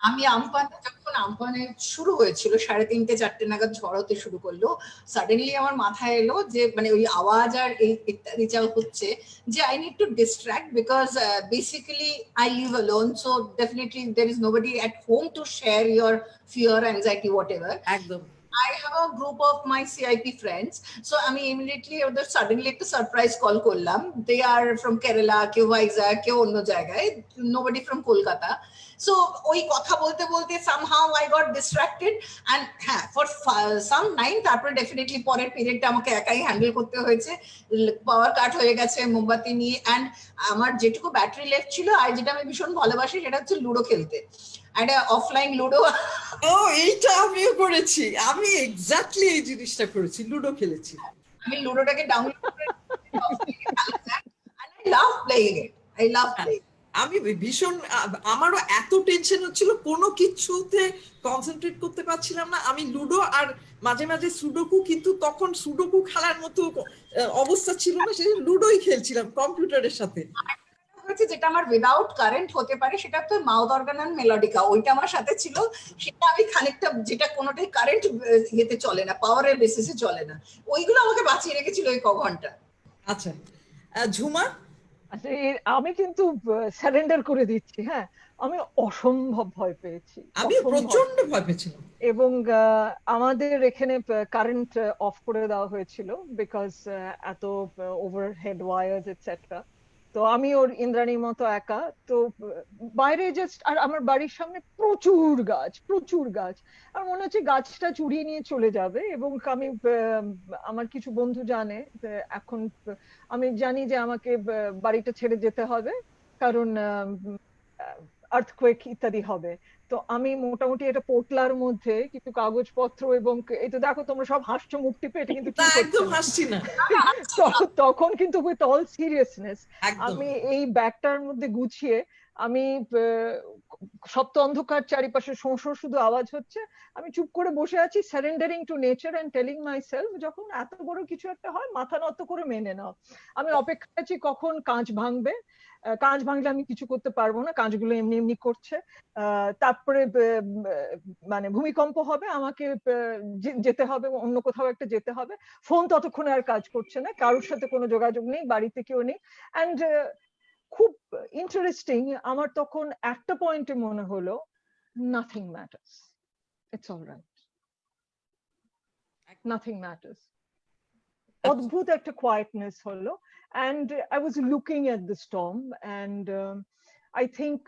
আমি আমপানে, যখন আমপানে শুরু হয়েছিল 3:30 4টে নাগাদ ঝড় হতে শুরু করলো, সাডেনলি আমার মাথায় এলো যে মানে ওই আওয়াজ আর এই ইত্যাদি যা হচ্ছে, যে I need to distract, because basically I live alone, so definitely there is nobody at home to share your fear, anxiety, what ever. একদম। I have a group of my CIP friends, so I mean immediately suddenly একটা surprise call করলাম। They are from Kerala, কেউ Vizag, কেউ অন্য জায়গায়, nobody from Kolkata. So ওই কথা বলতে বলতে somehow I got distracted, and হ্যাঁ for some time তারপরে ডেফিনেটলি পরের পিরিয়ডটা আমাকে একাই হ্যান্ডেল করতে হয়েছে। পাওয়ার কাট হয়ে গেছে মোমবাতি নিয়ে, অ্যান্ড আমার যেটুকু ব্যাটারি লেফট ছিল আর যেটা আমি ভীষণ ভালোবাসি সেটা হচ্ছে লুডো খেলতে, একটা অফলাইন লুডো। ও এইটা আমিও করেছি, আমি এক্স্যাক্টলি এই জিনিসটা করেছি, লুডো খেলেছি। আমি লুডোটাকে ডাউনলোড করে I love playing it. I love playing. আমি ভীষণ, আমারও এত টেনশন হচ্ছিল, কোনো কিছুতে কনসেন্ট্রেট করতে পারছিলাম না। আমি লুডো আর মাঝে মাঝে সুডোকু, কিন্তু তখন সুডোকু খেলার মতো অবস্থা ছিল না, সেই লুডোই খেলছিলাম কম্পিউটারের সাথে। যেটা আমার উইদাউট কারেন্ট হতে পারে সেটা তো মাউথ অর্গান এন্ড মেলোডিকা, ওইটা আমার সাথে ছিল। সেটা আমি খানিকটা, যেটা কোনোটাই কারেন্ট ইয়েতে চলে না, পাওয়ারের বেসিসে চলে না, ওইগুলো আমাকে বাঁচিয়ে রেখেছিল ওই ক ঘন্টা। আচ্ছা ঝুমা? আচ্ছা আমি কিন্তু সারেন্ডার করে দিচ্ছি। হ্যাঁ আমি অসম্ভব ভয় পেয়েছি, আমি প্রচন্ড ভয় পেয়েছিলাম, এবং আমাদের এখানে কারেন্ট অফ করে দেওয়া হয়েছিল বিকজ এত ওভারহেড ওয়্যারস এটসেট্রা। তো আমি ওর ইন্দ্রাণীর মতো একা, তো বাইরে জাস্ট, আর আমার বাড়ির সামনে প্রচুর গাছ, প্রচুর গাছ, আর মনে হচ্ছে গাছটা চুরিয়ে নিয়ে চলে যাবে। এবং আমি আমার কিছু বন্ধু জানে এখন, আমি জানি যে আমাকে বাড়িটা ছেড়ে যেতে হবে কারণ আর্থকুয়েক ইত্যাদি হবে। তো আমি মোটামুটি এটা পোটলার মধ্যে কিছু কাগজপত্র, এবং এই তো দেখো তোমরা সব হাসছো মুখ টিপে, এটা কিন্তু একদম হাসছি না, তখন কিন্তু উইথ অল সিরিয়াসনেস আমি এই ব্যাগটার মধ্যে গুছিয়ে, আমি সপ্ত অন্ধকার, চারিপাশে শোঁ শুধু আওয়াজ হচ্ছে, আমি চুপ করে বসে আছি, surrendering to nature and telling myself যখন এত বড় কিছু একটা হয় মাথা নত করে মেনে নাও। আমি অপেক্ষা আছি কখন কাঁচ ভাঙবে, কাঁচ ভাঙলে আমি কিছু করতে পারবো না, কাঁচগুলো এমনি এমনি করছে। তারপরে মানে ভূমিকম্প হবে, আমাকে যেতে হবে, অন্য কোথাও একটা যেতে হবে। ফোন ততক্ষণে আর কাজ করছে না, কারোর সাথে কোনো যোগাযোগ নেই, বাড়িতে কেউ নেই। অ্যান্ড খুব ইন্টারেস্টিং, আমার তখন একটা পয়েন্টে মনে হলো nothing matters, it's alright, nothing matters. অদ্ভুত একটা কোয়াইটনেস হলো, and I was looking at the storm, and I think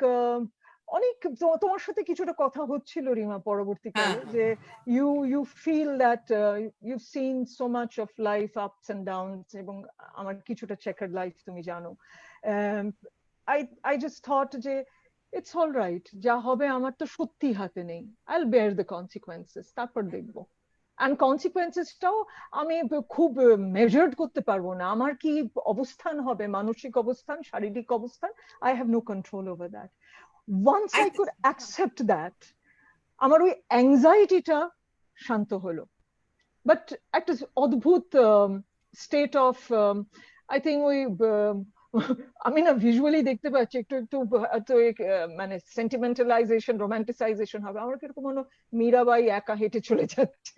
অনেক তোমার সাথে কিছুটা কথা হচ্ছিল রিমা পরবর্তীকালে, যে you feel that you've seen so much of life ups and downs, এবং আমার কিছুটা checkered life তুমি জানো। I just thought যে ইটস অল রাইট, যা হবে আমার তো সত্যি হাতে নেই, আইল বেয়ার দ্য কনসিকুয়েন্সেস, তারপর দেখবো। অ্যান্ড কনসিকুয়েন্সেসটাও আমি খুব মেজার্ড করতে পারবো না, আমার কি অবস্থান হবে, মানসিক অবস্থান, শারীরিক অবস্থান, I have no control over that. Once I could accept that, আমার ওই অ্যাংজাইটিটা শান্ত হলো। বাট একটা অদ্ভুত স্টেট অফ, আই থিঙ্ক ওই আমি না ভিজুয়ালি দেখতে পাচ্ছি একটু একটু মানে সেন্টিমেন্টালাইজেশন, রোমান্টিসাইজেশন হবে, আমার কিরকম মনে মীরাবাই একা হেঁটে চলে যাচ্ছে।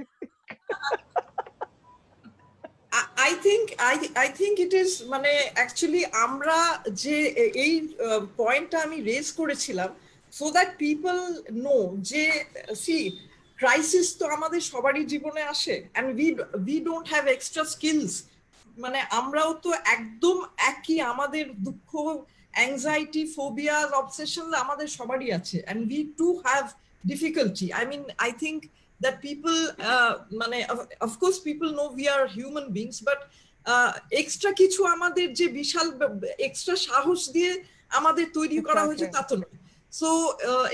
I think it is মানে অ্যাকচুয়ালি আমরা যে এই পয়েন্টটা আমি রেজ করেছিলাম so that people know যে see ক্রাইসিস তো আমাদের সবারই জীবনে আসে and we don't have extra skills, মানে আমরাও তো একদম একই, আমাদের দুঃখ, অ্যাংজাইটি, ফোবিয়াস, অবসেশন আমাদের সবারই আছে and we too have difficulty. I mean, I think that people মানে of course people know we are human beings, but extra কিছু আমাদের যে বিশাল এক্সট্রা সাহস দিয়ে আমাদের তৈরি করা হয়েছে তা তো নয়। সো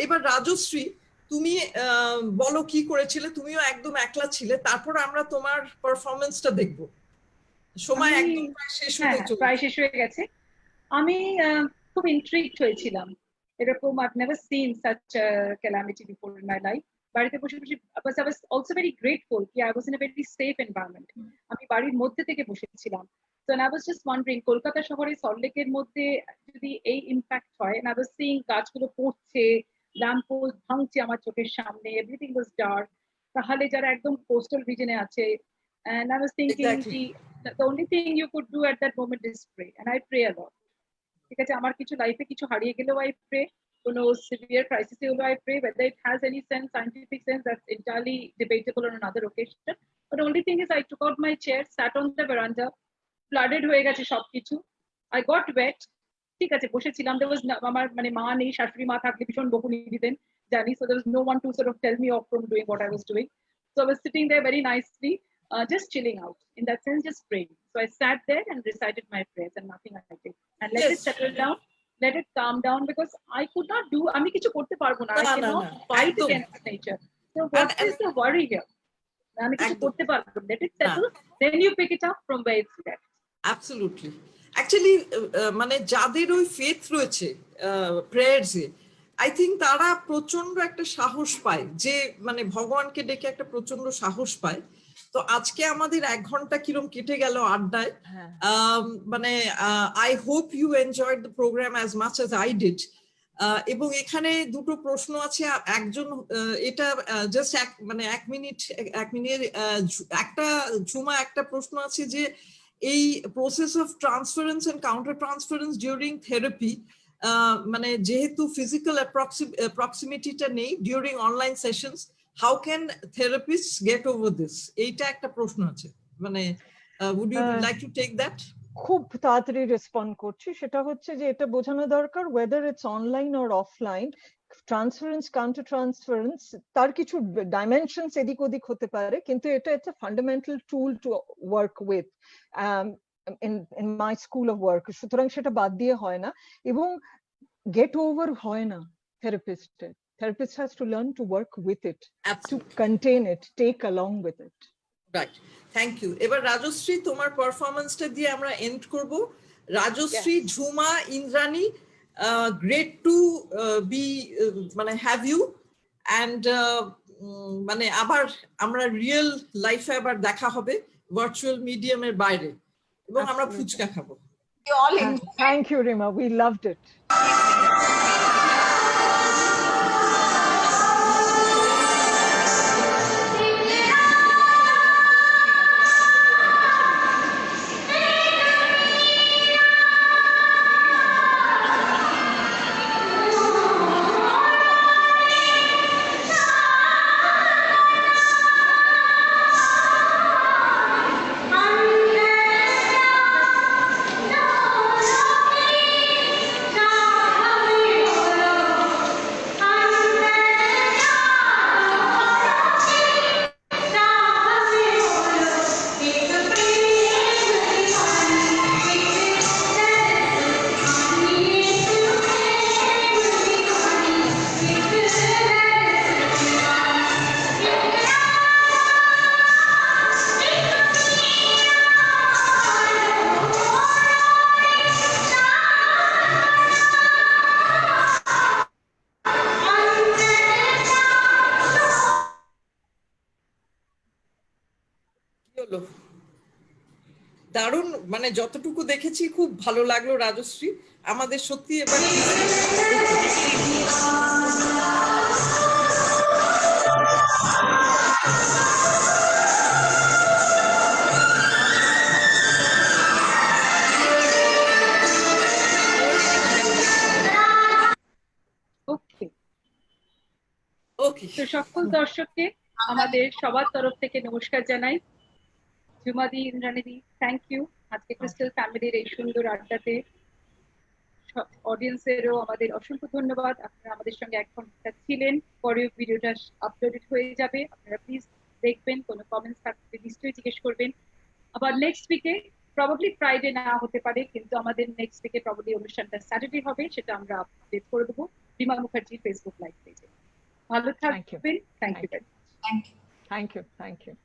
এবার রাজশ্রী, তুমি বলো কি করেছিলে, তুমিও একদম একলা ছিলে, তারপর আমরা তোমার পারফরমেন্সটা দেখবো। সময় একদম প্রায় শেষ হয়ে গেছে। আমি খুব ইন্ট্রিগড হয়েছিলাম, এরকম I've never seen such a calamity before in my life. বাড়িতে বসে বসে I was also very grateful that I was in a very safe environment. আমি বাড়ির মধ্যে থেকে বসেছিলাম। So and I was just wondering, Kolkata শহরে সল্টলেকের মধ্যে যদি এই ইম্প্যাক্ট হয়, and I was seeing গাছগুলো পড়ছে, ল্যাম্প পোস্ট ভাঙছে আমার চোখের সামনে, এভরিথিং ওয়াজ ডার্ক, তাহলে যারা একদম কোস্টাল রিজনে আছে, and I was thinking the only thing you could do at that moment is pray, and I pray a lot. ঠিক আছে, আমার কিছু লাইফে কিছু হারিয়ে গেলেও I pray, কোনো সিভিয়ার ক্রাইসিসে হলো I pray, whether it has any sense, scientific sense, that's entirely debatable on another occasion. But the only thing is I took out my chair, sat on the veranda, flooded হয়ে গেছে সবকিছু, I got wet, ঠিক আছে বসেছিলাম, there was আমার মানে মা নেই, শাশুড়ি মা থাকলে ভীষণ বকুনি দিতেন জানি, so there was no one to sort of tell me off from doing what I was doing. So I was sitting there very nicely, just chilling out, in that sense, just praying. So I sat there and recited my prayers and nothing I did, and let it settle down, let it calm down, because I could not do, আমি কিছু করতে পারবো না, I cannot fight against nature. So what is the worry here? আমি কিছু করতে পারবো, let it settle, then you pick it up from where it's left. Absolutely. Actually মানে যাদের ওই ফেথ রয়েছে প্রেয়ারসে, আই থিঙ্ক তারা প্রচন্ড একটা সাহস পায়, যে মানে ভগবানকে ডেকে একটা প্রচন্ড সাহস পায়। তো আজকে আমাদের 1 ঘন্টা কিরম কেটে গেল আড্ডায়, মানে I hope you enjoyed the programme as much as I did. এবং এখানে দুটো প্রশ্ন আছে, একজন এটা জাস্ট মানে 1 মিনিট একটা ঝুমা একটা প্রশ্ন আছে যে এই process of transference and counter transference during therapy, মানে যেহেতু ফিজিক্যাল প্রক্সিমিটিটা নেই during online sessions, how can therapist get over this, এইটা একটা প্রশ্ন আছে, মানে would you like to take that? খুব তাড়াতাড়ি রেসপন্ড করছি, সেটা হচ্ছে যে এটা বোঝানো দরকার whether it's online or offline, transference counter transference তার কিছু ডাইমেনশনস এদিক ওদিক হতে পারে, কিন্তু এটা একটা fundamental tool to work with in my school of work, সুতরাং সেটা বাদ দিয়ে হয় না, এবং গেট ওভার হয় না থেরাপিস্টের। Therapist has to learn to work with it, to contain it, take along with it. Right. Thank you. এবার রাজশ্রী, তোমার পারফরম্যান্সটা দিয়ে আমরা এন্ড করব। Rajshri, Jhuma, Indrani, great to be মানে have you, and মানে আবার আমরা রিয়েল লাইফে আবার দেখা হবে ভার্চুয়াল মিডিয়ামের বাইরে, এবং আমরা ফুচকা খাবো। Thank you, Rima. We loved it. হলো দারুণ, মানে যতটুকু দেখেছি খুব ভালো লাগলো রাজশ্রী। আমাদের সত্যি এবার ওকে, তো সকল দর্শককে আমাদের সবার তরফ থেকে নমস্কার জানাই। ঝুমাদি, ইন্দ্রাণীদি, থ্যাংক ইউ আজকে ক্রিস্টাল ফ্যামিলির এই সুন্দর আড্ডাতে। অডিয়েন্সেরও আমাদের অসংখ্য ধন্যবাদ, আপনারা আমাদের সঙ্গে 1 ঘন্টা ছিলেন। পরেও ভিডিওটা আপলোডেড হয়ে যাবে, আপনারা প্লিজ দেখবেন, কোনো কমেন্টস থাকলে নিশ্চয়ই জিজ্ঞেস করবেন। আবার নেক্সট উইকে প্রবাবলি ফ্রাইডে না হতে পারে, কিন্তু আমাদের নেক্সট উইকে প্রবাবলি অনুষ্ঠানটা স্যাটারডে হবে, সেটা আমরা আপডেট করে দেবো রিমা মুখার্জি ফেসবুক লাইভ পেজে। ভালো থাকবেন, thank you. Thank you. Thank you.